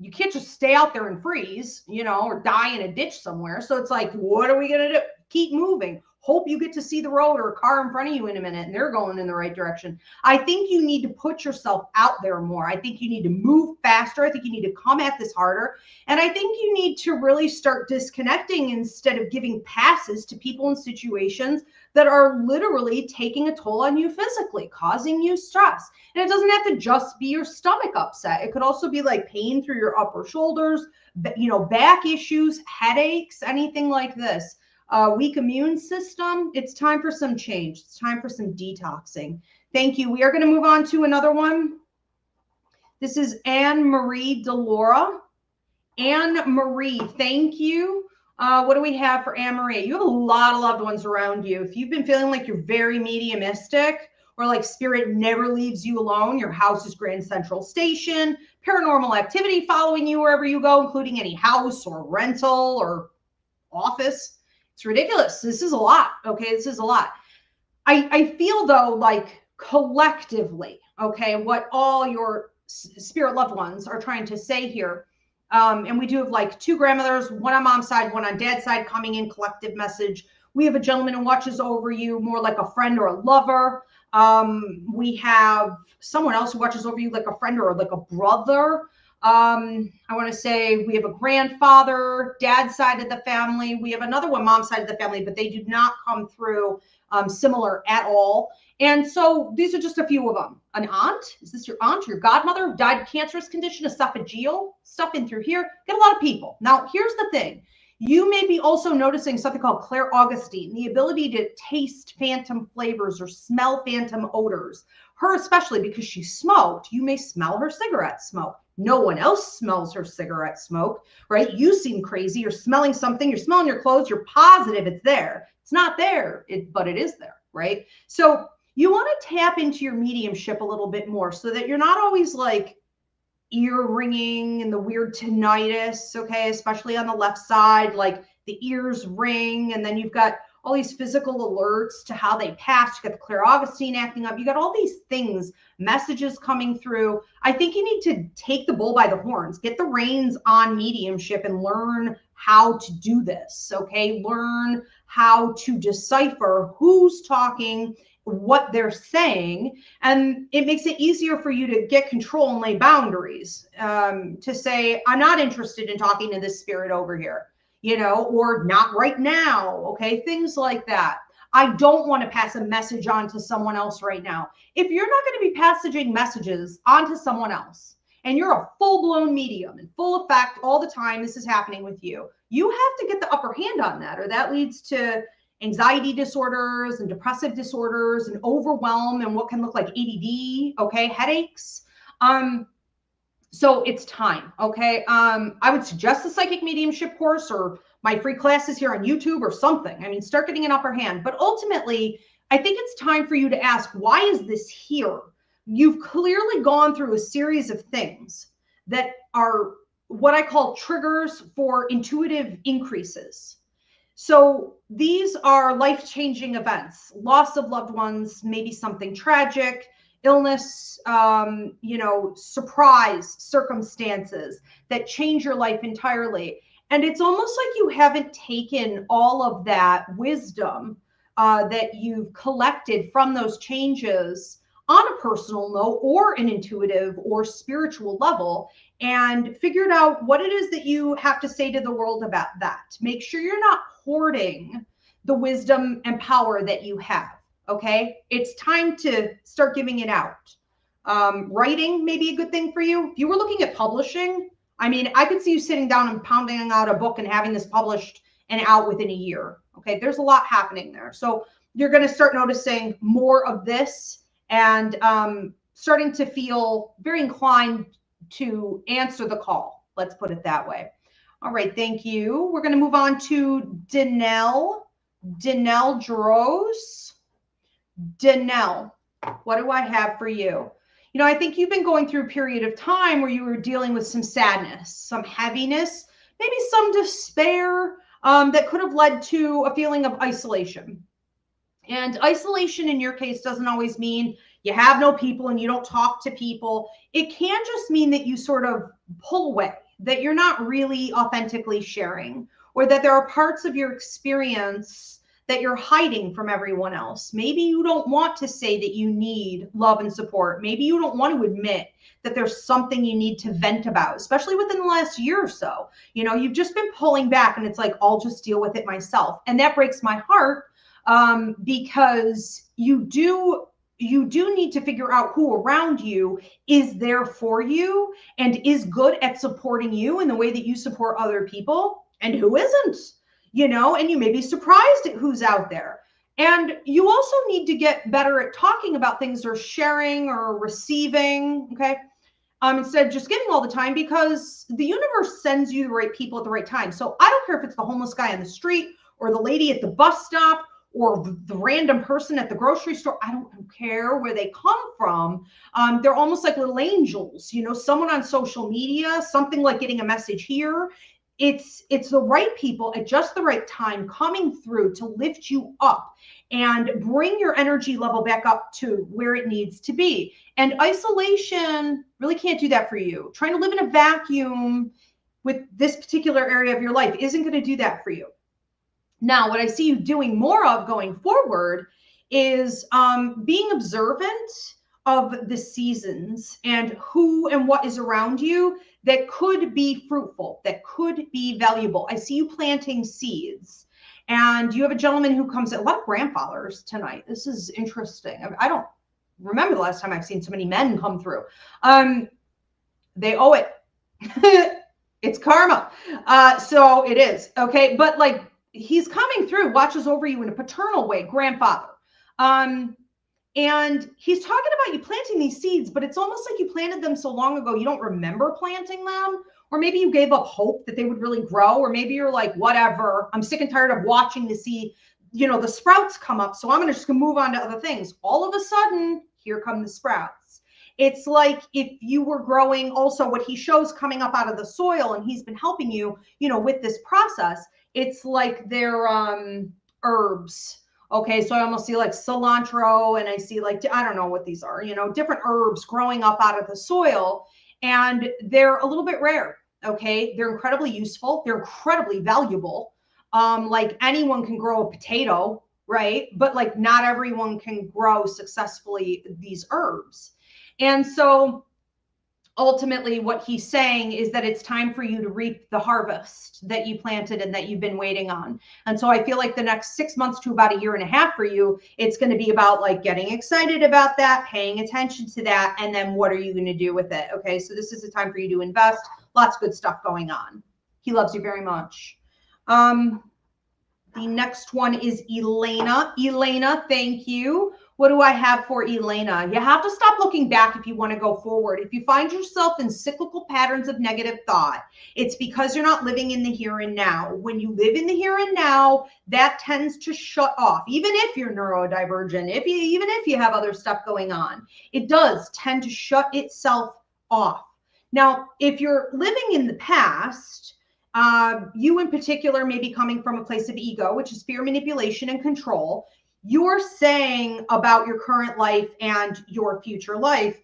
You can't just stay out there and freeze, you know, or die in a ditch somewhere. So it's like, what are we going to do? Keep moving. Hope you get to see the road or a car in front of you in a minute and they're going in the right direction. I think you need to put yourself out there more. I think you need to move faster. I think you need to come at this harder. And I think you need to really start disconnecting instead of giving passes to people and situations that are literally taking a toll on you physically, causing you stress. And it doesn't have to just be your stomach upset. It could also be like pain through your upper shoulders, you know, back issues, headaches, anything like this. Weak immune system. It's time for some change. It's time for some detoxing. Thank you. We are going to move on to another one. This is Anne-Marie Delora. Anne-Marie, thank you. What do we have for Anne-Marie? You have a lot of loved ones around you. If you've been feeling like you're very mediumistic or like spirit never leaves you alone, your house is Grand Central Station, paranormal activity following you wherever you go, including any house or rental or office. It's ridiculous. This is a lot. Okay. This is a lot. I feel though, like collectively, okay, what all your spirit loved ones are trying to say here. And we do have like two grandmothers, one on mom's side, one on dad's side, coming in collective message. We have a gentleman who watches over you more like a friend or a lover. We have someone else who watches over you like a friend or like a brother. I want to say we have a grandfather, dad's side of the family. We have another one, mom's side of the family, but they do not come through similar at all. And so these are just a few of them. An aunt, is this your aunt, your godmother, died of cancerous condition, esophageal, stuff in through here. Get a lot of people. Now, here's the thing. You may be also noticing something called clairaugustine, the ability to taste phantom flavors or smell phantom odors. Her especially, because she smoked, you may smell her cigarette smoke. No one else smells her cigarette smoke, right? You seem crazy. You're smelling something. You're smelling your clothes. You're positive it's there. It's not there, but it is there, right? So you want to tap into your mediumship a little bit more so that you're not always like ear ringing and the weird tinnitus, okay? Especially on the left side, like the ears ring and then you've got all these physical alerts to how they pass. You got the clairaugustine acting up. You got all these things, messages coming through. I think you need to take the bull by the horns, get the reins on mediumship and learn how to do this, okay? Learn how to decipher who's talking, what they're saying, and it makes it easier for you to get control and lay boundaries, to say, I'm not interested in talking to this spirit over here, you know, or not right now. Okay. Things like that. I don't want to pass a message on to someone else right now. If you're not going to be passaging messages onto someone else and you're a full-blown medium in full effect all the time, this is happening with you, you have to get the upper hand on that, or that leads to anxiety disorders and depressive disorders and overwhelm and what can look like ADD, okay, headaches. So it's time, okay? I would suggest the psychic mediumship course or my free classes here on YouTube or something. I mean, start getting an upper hand. But ultimately, I think it's time for you to ask, why is this here? You've clearly gone through a series of things that are what I call triggers for intuitive increases. So these are life-changing events, loss of loved ones, maybe something tragic, illness, surprise circumstances that change your life entirely. And it's almost like you haven't taken all of that wisdom that you've collected from those changes on a personal note or an intuitive or spiritual level, and figured out what it is that you have to say to the world about that. Make sure you're not hoarding the wisdom and power that you have. Okay, it's time to start giving it out. Writing may be a good thing for you. If you were looking at publishing, I mean, I could see you sitting down and pounding out a book and having this published and out within a year. Okay, there's a lot happening there. So you're going to start noticing more of this and starting to feel very inclined to answer the call. Let's put it that way. All right, thank you. We're going to move on to Danelle Dros. Danelle, what do I have for you? You know, I think you've been going through a period of time where you were dealing with some sadness, some heaviness, maybe some despair that could have led to a feeling of isolation. And isolation in your case doesn't always mean you have no people and you don't talk to people. It can just mean that you sort of pull away, that you're not really authentically sharing, or that there are parts of your experience that you're hiding from everyone else. Maybe you don't want to say that you need love and support. Maybe you don't want to admit that there's something you need to vent about, especially within the last year or so. You know, you've just been pulling back and it's like, I'll just deal with it myself. And that breaks my heart because you do need to figure out who around you is there for you and is good at supporting you in the way that you support other people, and who isn't, you know, and you may be surprised at who's out there. And you also need to get better at talking about things or sharing or receiving, okay? Instead of just giving all the time, because the universe sends you the right people at the right time. So I don't care if it's the homeless guy on the street or the lady at the bus stop or the random person at the grocery store. I don't care where they come from. They're almost like little angels, you know, someone on social media, something like getting a message here. It's the right people at just the right time coming through to lift you up and bring your energy level back up to where it needs to be. And isolation really can't do that for you. Trying to live in a vacuum with this particular area of your life isn't going to do that for you. Now, what I see you doing more of going forward is being observant of the seasons and who and what is around you that could be fruitful, that could be valuable. I see you planting seeds, and you have a gentleman who comes in. A lot of grandfathers tonight. This is interesting. I don't remember the last time I've seen so many men come through. They owe it. It's karma. So it is. Okay. But like, he's coming through, watches over you in a paternal way, grandfather. And he's talking about you planting these seeds, but it's almost like you planted them so long ago, you don't remember planting them. Or maybe you gave up hope that they would really grow. Or maybe you're like, whatever, I'm sick and tired of watching to see, you know, the sprouts come up. So I'm going to just move on to other things. All of a sudden, here come the sprouts. It's like if you were growing also what he shows coming up out of the soil, and he's been helping you, you know, with this process. It's like they're herbs. Okay, so I almost see like cilantro, and I see like, I don't know what these are, you know, different herbs growing up out of the soil, and they're a little bit rare. Okay, they're incredibly useful. They're incredibly valuable. Like anyone can grow a potato, right? But like not everyone can grow successfully these herbs. And so ultimately what he's saying is that it's time for you to reap the harvest that you planted and that you've been waiting on. And so I feel like the next 6 months to about a year and a half for you, it's going to be about like getting excited about that, paying attention to that, and then what are you going to do with it? Okay, so this is a time for you to invest. Lots of good stuff going on. He loves you very much. The next one is Elena. Elena, thank you. What do I have for Elena? You have to stop looking back if you want to go forward. If you find yourself in cyclical patterns of negative thought, it's because you're not living in the here and now. When you live in the here and now, that tends to shut off. Even if you're neurodivergent, even if you have other stuff going on, it does tend to shut itself off. Now, if you're living in the past, you in particular may be coming from a place of ego, which is fear, manipulation, and control. You're saying about your current life and your future life,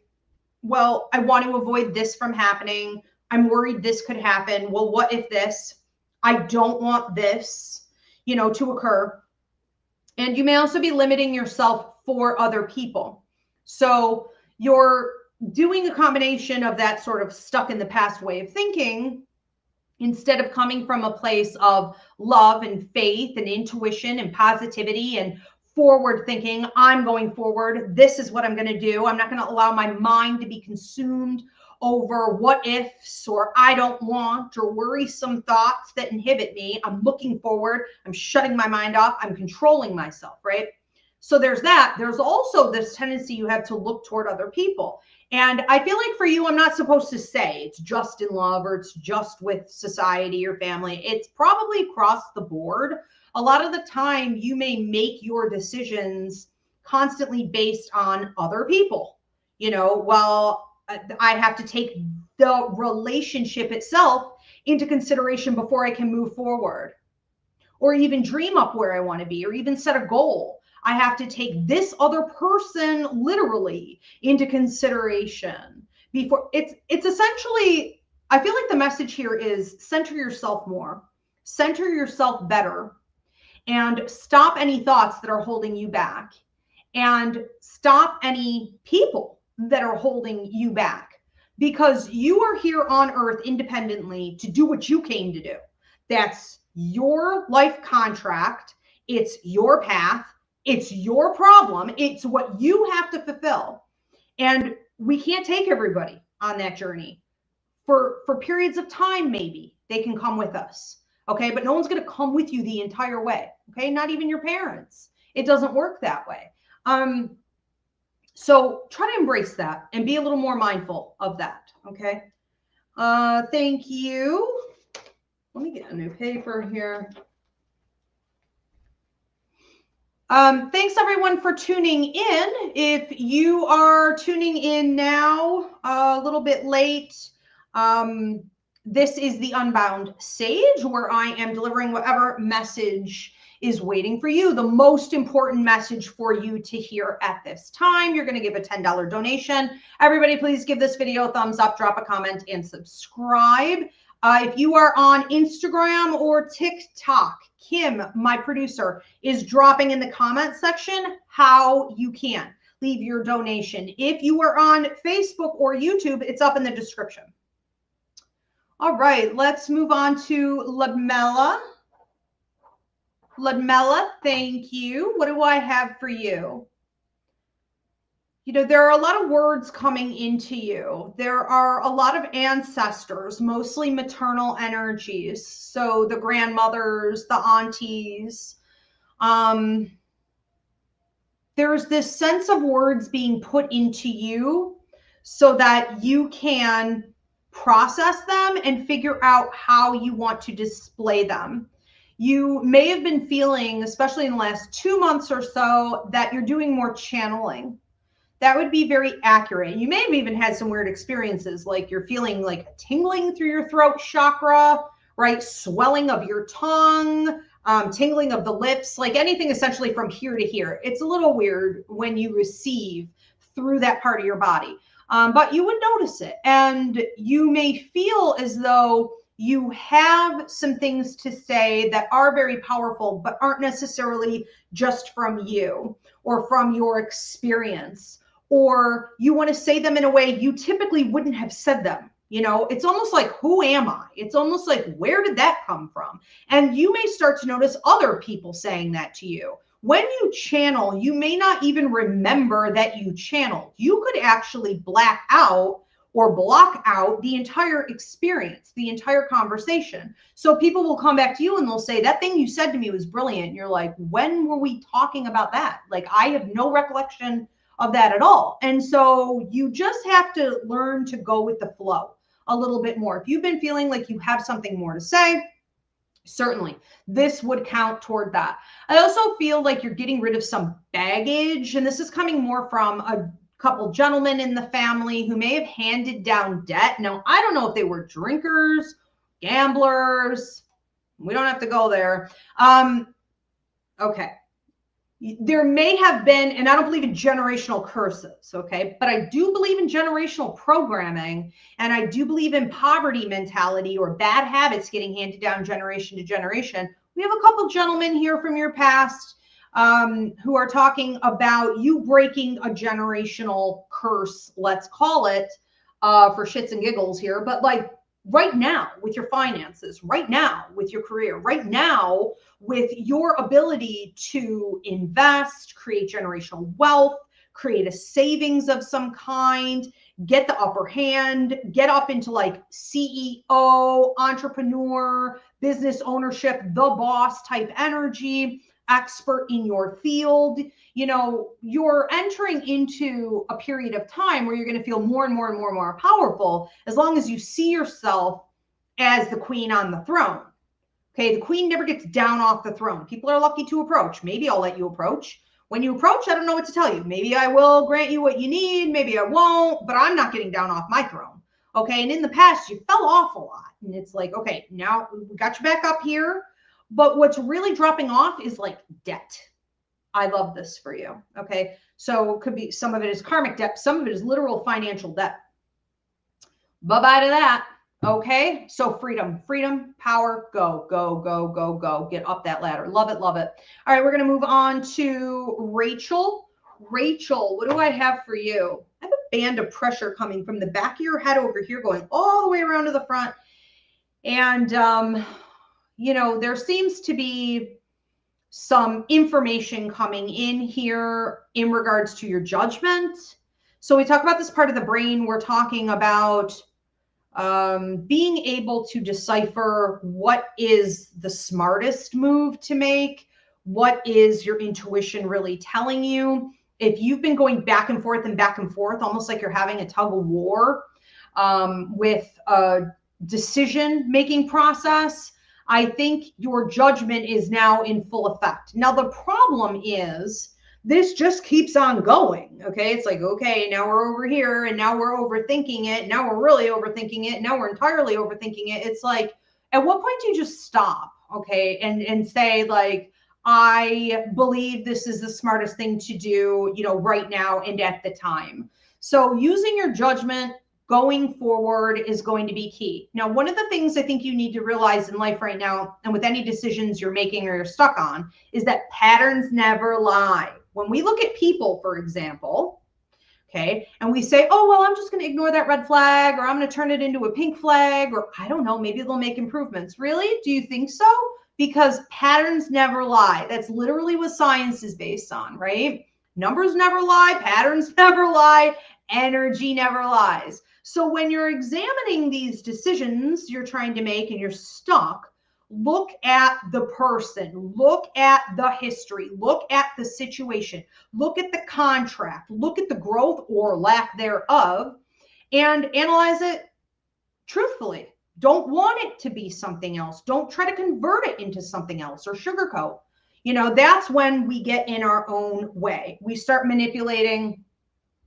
well, I want to avoid this from happening. I'm worried this could happen. Well, what if this? I don't want this, to occur. And you may also be limiting yourself for other people. So you're doing a combination of that sort of stuck in the past way of thinking, instead of coming from a place of love and faith and intuition and positivity and forward thinking. I'm going forward. This is what I'm going to do. I'm not going to allow my mind to be consumed over what ifs or I don't want or worrisome thoughts that inhibit me. I'm looking forward. I'm shutting my mind off. I'm controlling myself, right? So there's that. There's also this tendency you have to look toward other people. And I feel like for you, I'm not supposed to say it's just in love or it's just with society or family. It's probably across the board. A lot of the time you may make your decisions constantly based on other people. Well, I have to take the relationship itself into consideration before I can move forward or even dream up where I want to be or even set a goal. I have to take this other person literally into consideration before it's essentially, I feel like the message here is center yourself more, center yourself better, and stop any thoughts that are holding you back and stop any people that are holding you back, because you are here on earth independently to do what you came to do. That's your life contract. It's your path. It's your problem. It's what you have to fulfill. And we can't take everybody on that journey. For periods of time, maybe they can come with us. Okay. But no one's going to come with you the entire way. Okay. Not even your parents. It doesn't work that way. So try to embrace that and be a little more mindful of that. Okay. Thank you. Let me get a new paper here. Thanks everyone for tuning in. If you are tuning in now, a little bit late, this is the Unbound Sage, where I am delivering whatever message is waiting for you. The most important message for you to hear at this time. You're going to give a $10 donation. Everybody, please give this video a thumbs up, drop a comment, and subscribe. If you are on Instagram or TikTok, Kim, my producer, is dropping in the comment section how you can leave your donation. If you are on Facebook or YouTube, it's up in the description. All right, let's move on to Ludmilla. Ludmilla, thank you. What do I have for you? There are a lot of words coming into you. There are a lot of ancestors, mostly maternal energies. So the grandmothers, the aunties. There's this sense of words being put into you so that you can process them and figure out how you want to display them. You may have been feeling, especially in the last 2 months or so, that you're doing more channeling. That would be very accurate. You may have even had some weird experiences, like you're feeling like tingling through your throat chakra, right? Swelling of your tongue, tingling of the lips, like anything essentially from here to here. It's a little weird when you receive through that part of your body, but you would notice it. And you may feel as though you have some things to say that are very powerful, but aren't necessarily just from you or from your experience. Or you want to say them in a way you typically wouldn't have said them. It's almost like, who am I? It's almost like, where did that come from? And you may start to notice other people saying that to you. When you channel, you may not even remember that you channeled. You could actually black out or block out the entire experience, the entire conversation. So people will come back to you and they'll say, that thing you said to me was brilliant. And you're like, when were we talking about that? Like, I have no recollection of that at all. And so you just have to learn to go with the flow a little bit more. If you've been feeling like you have something more to say, certainly this would count toward that. I also feel like you're getting rid of some baggage, and this is coming more from a couple gentlemen in the family who may have handed down debt. Now, I don't know if they were drinkers, gamblers. We don't have to go there. Okay. There may have been, and I don't believe in generational curses, okay? But I do believe in generational programming, and I do believe in poverty mentality or bad habits getting handed down generation to generation. We have a couple gentlemen here from your past who are talking about you breaking a generational curse, let's call it, for shits and giggles here. But like right now with your finances, right now with your career, right now with your ability to invest, create generational wealth, create a savings of some kind, get the upper hand, get up into like CEO, entrepreneur, business ownership, the boss type energy, expert in your field. You know, you're entering into a period of time where you're going to feel more and more and more and more powerful as long as you see yourself as the queen on the throne. Okay, the queen never gets down off the throne. People are lucky to approach. Maybe I'll let you approach. When you approach, I don't know what to tell you. Maybe I will grant you what you need. Maybe I won't, but I'm not getting down off my throne. Okay, and in the past, you fell off a lot. And it's like, okay, now we got you back up here. But what's really dropping off is like debt. I love this for you. Okay, so it could be some of it is karmic debt. Some of it is literal financial debt. Bye-bye to that. Okay, so freedom, power, go, go, go, go, go. Get up that ladder. Love it, love it. All right, we're going to move on to Rachel. Rachel, what do I have for you? I have a band of pressure coming from the back of your head over here, going all the way around to the front. And, you know, there seems to be some information coming in here in regards to your judgment. So we talk about this part of the brain. We're talking about being able to decipher what is the smartest move to make, what is your intuition really telling you. If you've been going back and forth, almost like you're having a tug of war with a decision-making process, I think your judgment is now in full effect. Now, the problem is this just keeps on going, okay? It's like, okay, now we're over here, and now we're overthinking it. Now we're really overthinking it. Now we're entirely overthinking it. It's like, at what point do you just stop, okay, and say, like, I believe this is the smartest thing to do, you know, right now and at the time. So using your judgment going forward is going to be key. Now, one of the things I think you need to realize in life right now, and with any decisions you're making or you're stuck on, is that patterns never lie. When we look at people, for example, okay, and we say, oh, well, I'm just going to ignore that red flag, or I'm going to turn it into a pink flag, or I don't know, maybe they'll make improvements. Really? Do you think so? Because patterns never lie. That's literally what science is based on, right? Numbers never lie, patterns never lie, energy never lies. So when you're examining these decisions you're trying to make and you're stuck, look at the person, look at the history, look at the situation, look at the contract, look at the growth or lack thereof, and analyze it truthfully. Don't want it to be something else. Don't try to convert it into something else or sugarcoat. You know, that's when we get in our own way. We start manipulating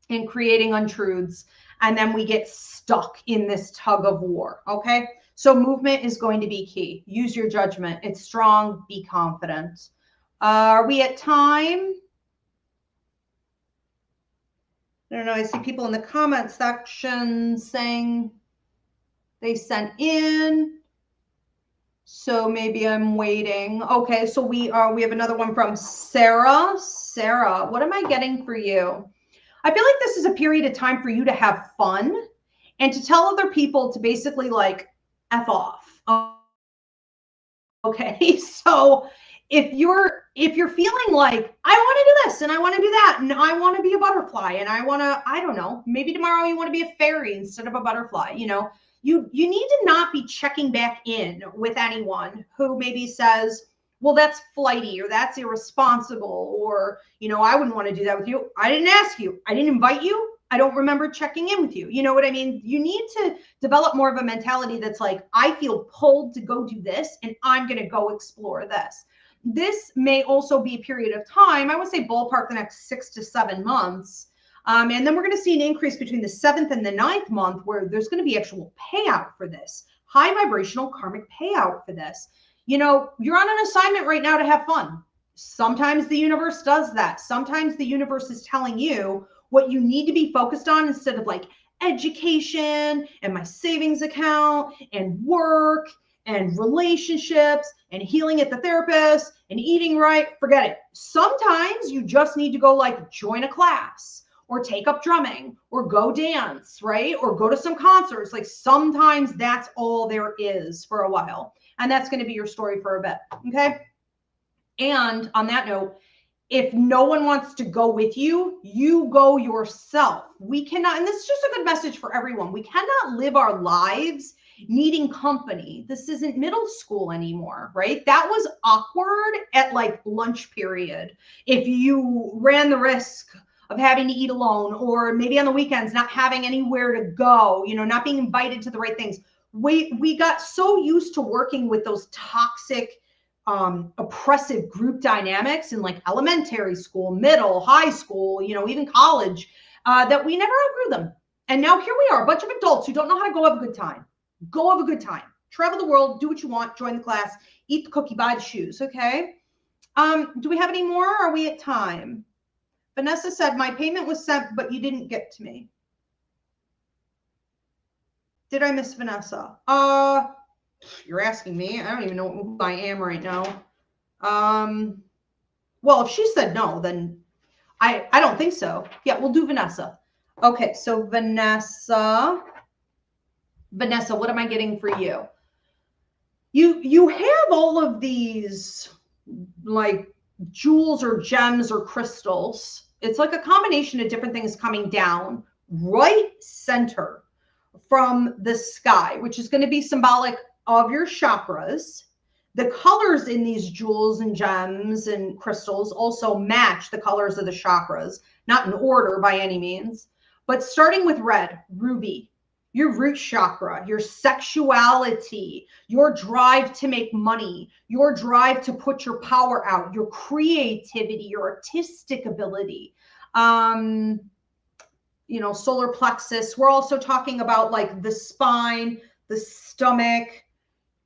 and creating untruths, and then we get stuck in this tug of war, okay? So movement is going to be key. Use your judgment. It's strong. Be confident. Are we at time? I don't know. I see people in the comment section saying they sent in. So maybe I'm waiting. Okay, so we have another one from Sarah. Sarah, what am I getting for you? I feel like this is a period of time for you to have fun and to tell other people to basically like F off. Okay, so if you're feeling like I want to do this and I want to do that and I want to be a butterfly and I want to, I don't know, maybe tomorrow you want to be a fairy instead of a butterfly, you know, you need to not be checking back in with anyone who maybe says, well, that's flighty or that's irresponsible, or, you know, I wouldn't want to do that with you. I didn't ask you. I didn't invite you. I don't remember checking in with you. You know what I mean? You need to develop more of a mentality that's like, I feel pulled to go do this and I'm going to go explore this. This may also be a period of time, I would say ballpark the next 6 to 7 months, And then we're going to see an increase between the 7th and the 9th month where there's going to be actual payout for this, high vibrational karmic payout for this. You know, you're on an assignment right now to have fun. Sometimes the universe does that. Sometimes the universe is telling you what you need to be focused on instead of like education and my savings account and work and relationships and healing at the therapist and eating right. Forget it. Sometimes you just need to go like join a class or take up drumming or go dance, right? Or go to some concerts. Like sometimes that's all there is for a while. And that's going to be your story for a bit. Okay. And on that note, if no one wants to go with you, you go yourself. We cannot, and this is just a good message for everyone. We cannot live our lives needing company. This isn't middle school anymore, right? That was awkward at like lunch period. If you ran the risk of having to eat alone, or maybe on the weekends, not having anywhere to go, you know, not being invited to the right things. We got so used to working with those toxic, oppressive group dynamics in like elementary school, middle, high school, you know, even college, that we never outgrew them. And now here we are, a bunch of adults who don't know how to go have a good time. Go have a good time. Travel the world, do what you want, join the class, eat the cookie, buy the shoes, okay? Do we have any more? Are we at time? Vanessa said, my payment was sent, but you didn't get to me. Did I miss Vanessa? You're asking me. I don't even know who I am right now. Well, if she said no, then I don't think so. Yeah, we'll do Vanessa. Okay, so Vanessa, what am I getting for you? You have all of these like jewels or gems or crystals. It's like a combination of different things coming down right center from the sky, which is going to be symbolic of your chakras. The colors in these jewels and gems and crystals also match the colors of the chakras, not in order by any means, but starting with red, ruby, your root chakra, your sexuality, your drive to make money, your drive to put your power out, your creativity, your artistic ability, you know, solar plexus. We're also talking about like the spine, the stomach,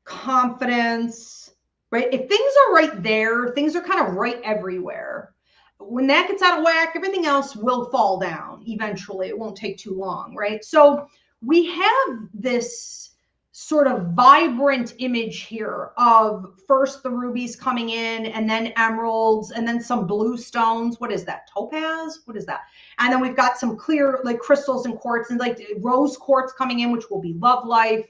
confidence, right? If things are right there, things are kind of right everywhere. When that gets out of whack, everything else will fall down eventually. It won't take too long, right? So we have this sort of vibrant image here of first the rubies coming in and then emeralds and then some blue stones. What is that? Topaz? What is that? And then we've got some clear like crystals and quartz and like rose quartz coming in, which will be love life,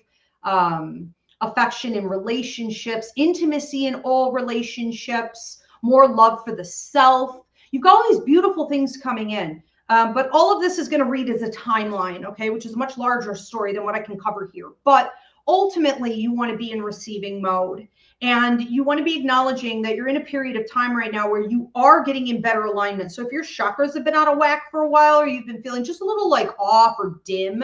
affection in relationships, intimacy in all relationships, more love for the self. You've got all these beautiful things coming in. But all of this is going to read as a timeline, okay, which is a much larger story than what I can cover here. But ultimately, you want to be in receiving mode. And you want to be acknowledging that you're in a period of time right now where you are getting in better alignment. So if your chakras have been out of whack for a while, or you've been feeling just a little like off or dim,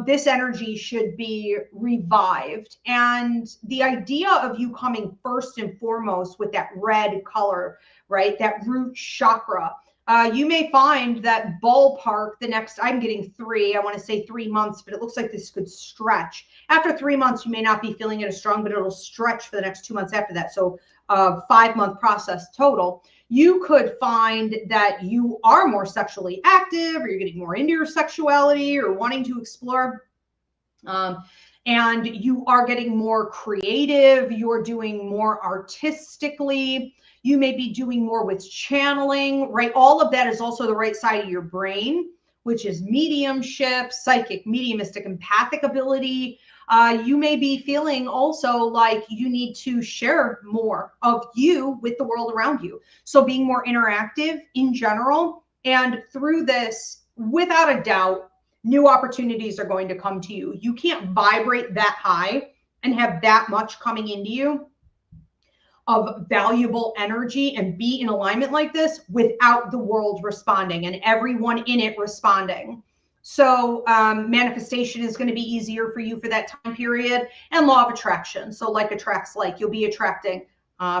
this energy should be revived. And the idea of you coming first and foremost with that red color, right, that root chakra, you may find that ballpark the next, I'm getting 3, I want to say 3 months, but it looks like this could stretch. After 3 months, you may not be feeling it as strong, but it'll stretch for the next 2 months after that. So 5-month process total. You could find that you are more sexually active, or you're getting more into your sexuality or wanting to explore. And you are getting more creative. You're doing more artistically. You may be doing more with channeling, right? All of that is also the right side of your brain, which is mediumship, psychic, mediumistic, empathic ability. You may be feeling also like you need to share more of you with the world around you. So being more interactive in general. And through this, without a doubt, new opportunities are going to come to you. You can't vibrate that high and have that much coming into you of valuable energy and be in alignment like this without the world responding and everyone in it responding. So manifestation is going to be easier for you for that time period, and law of attraction. So like attracts like. You'll be attracting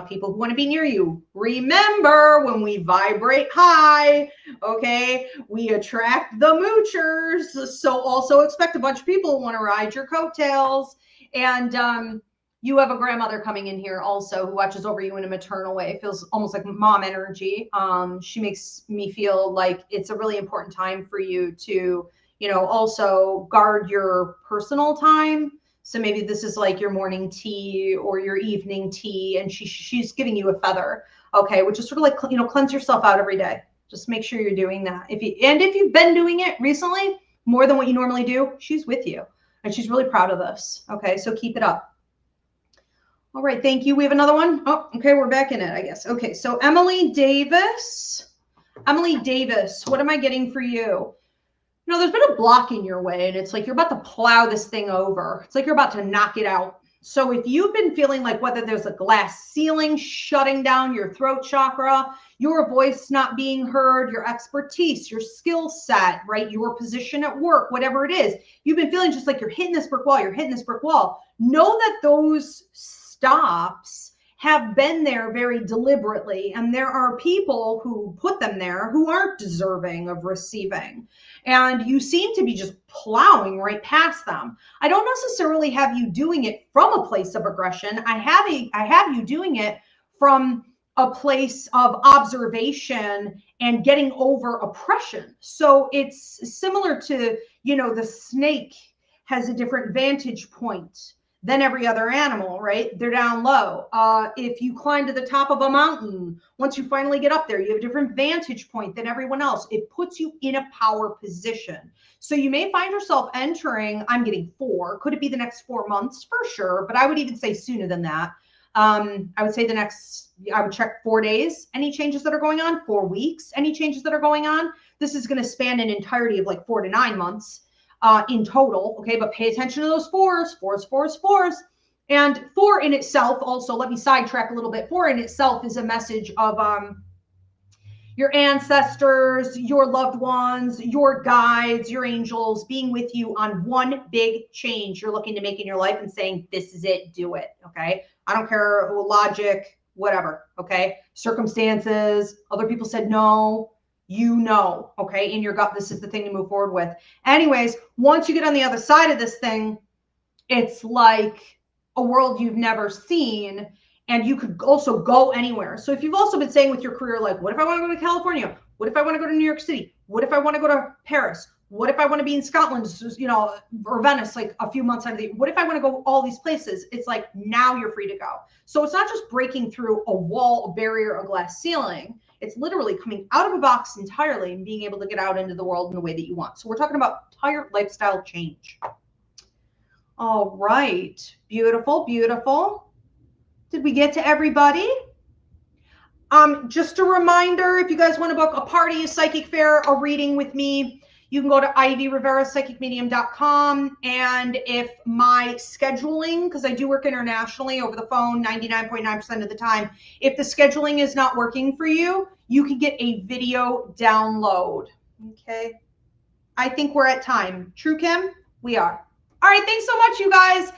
people who want to be near you. Remember, when we vibrate high, okay, we attract the moochers. So also expect a bunch of people who want to ride your coattails. And you have a grandmother coming in here also who watches over you in a maternal way. It feels almost like mom energy. She makes me feel like it's a really important time for you to, also guard your personal time. So maybe this is like your morning tea or your evening tea, and she's giving you a feather, okay, which is sort of like, cleanse yourself out every day. Just make sure you're doing that. If you've been doing it recently, more than what you normally do, she's with you, and she's really proud of this, okay? So keep it up. All right, thank you. We have another one. Oh, okay, we're back in it, I guess. Okay, so Emily Davis, what am I getting for you? There's been a block in your way, and it's like you're about to plow this thing over. It's like you're about to knock it out. So if you've been feeling like whether there's a glass ceiling shutting down your throat chakra, your voice not being heard, your expertise, your skill set, right, your position at work, whatever it is, you've been feeling just like you're hitting this brick wall, know that those stops have been there very deliberately, and there are people who put them there who aren't deserving of receiving, and you seem to be just plowing right past them. I don't necessarily have you doing it from a place of aggression. I have you doing it from a place of observation and getting over oppression. So it's similar to, the snake has a different vantage point than every other animal, right? They're down low. If you climb to the top of a mountain, once you finally get up there, you have a different vantage point than everyone else. It puts you in a power position. So you may find yourself entering, I'm getting 4. Could it be the next 4 months? For sure. But I would even say sooner than that. I would say I would check 4 days, any changes that are going on, 4 weeks, any changes that are going on. This is going to span an entirety of like 4 to 9 months. In total, okay, but pay attention to those fours. And 4 in itself, also, let me sidetrack a little bit. 4 in itself is a message of your ancestors, your loved ones, your guides, your angels being with you on one big change you're looking to make in your life and saying, this is it, do it, okay? I don't care, logic, whatever, okay? Circumstances, other people said no. Okay, in your gut, this is the thing to move forward with. Anyways, once you get on the other side of this thing, it's like a world you've never seen, and you could also go anywhere. So if you've also been saying with your career, like, what if I want to go to California? What if I want to go to New York City? What if I want to go to Paris? What if I want to be in Scotland, or Venice, like a few months out of the year? What if I want to go all these places? It's like, now you're free to go. So it's not just breaking through a wall, a barrier, a glass ceiling. It's literally coming out of a box entirely and being able to get out into the world in the way that you want. So we're talking about entire lifestyle change. All right. Beautiful, beautiful. Did we get to everybody? Just a reminder, if you guys want to book a party, a psychic fair, a reading with me, you can go to ivyriverapsychicmedium.com. And if my scheduling, because I do work internationally over the phone 99.9% of the time, if the scheduling is not working for you, you can get a video download. Okay. I think we're at time. True, Kim? We are. All right. Thanks so much, you guys.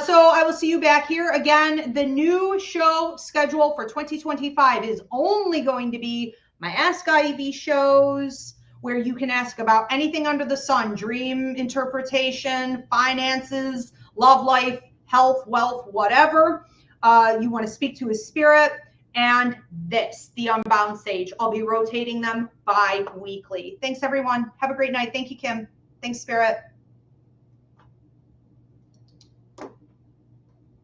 So I will see you back here. Again, the new show schedule for 2025 is only going to be my Ask Ivy shows, where you can ask about anything under the sun: dream interpretation, finances, love life, health, wealth, whatever you want to speak to a spirit. And this, the Unbound Sage. I'll be rotating them bi-weekly. Thanks, everyone. Have a great night. Thank you, Kim. Thanks, Spirit.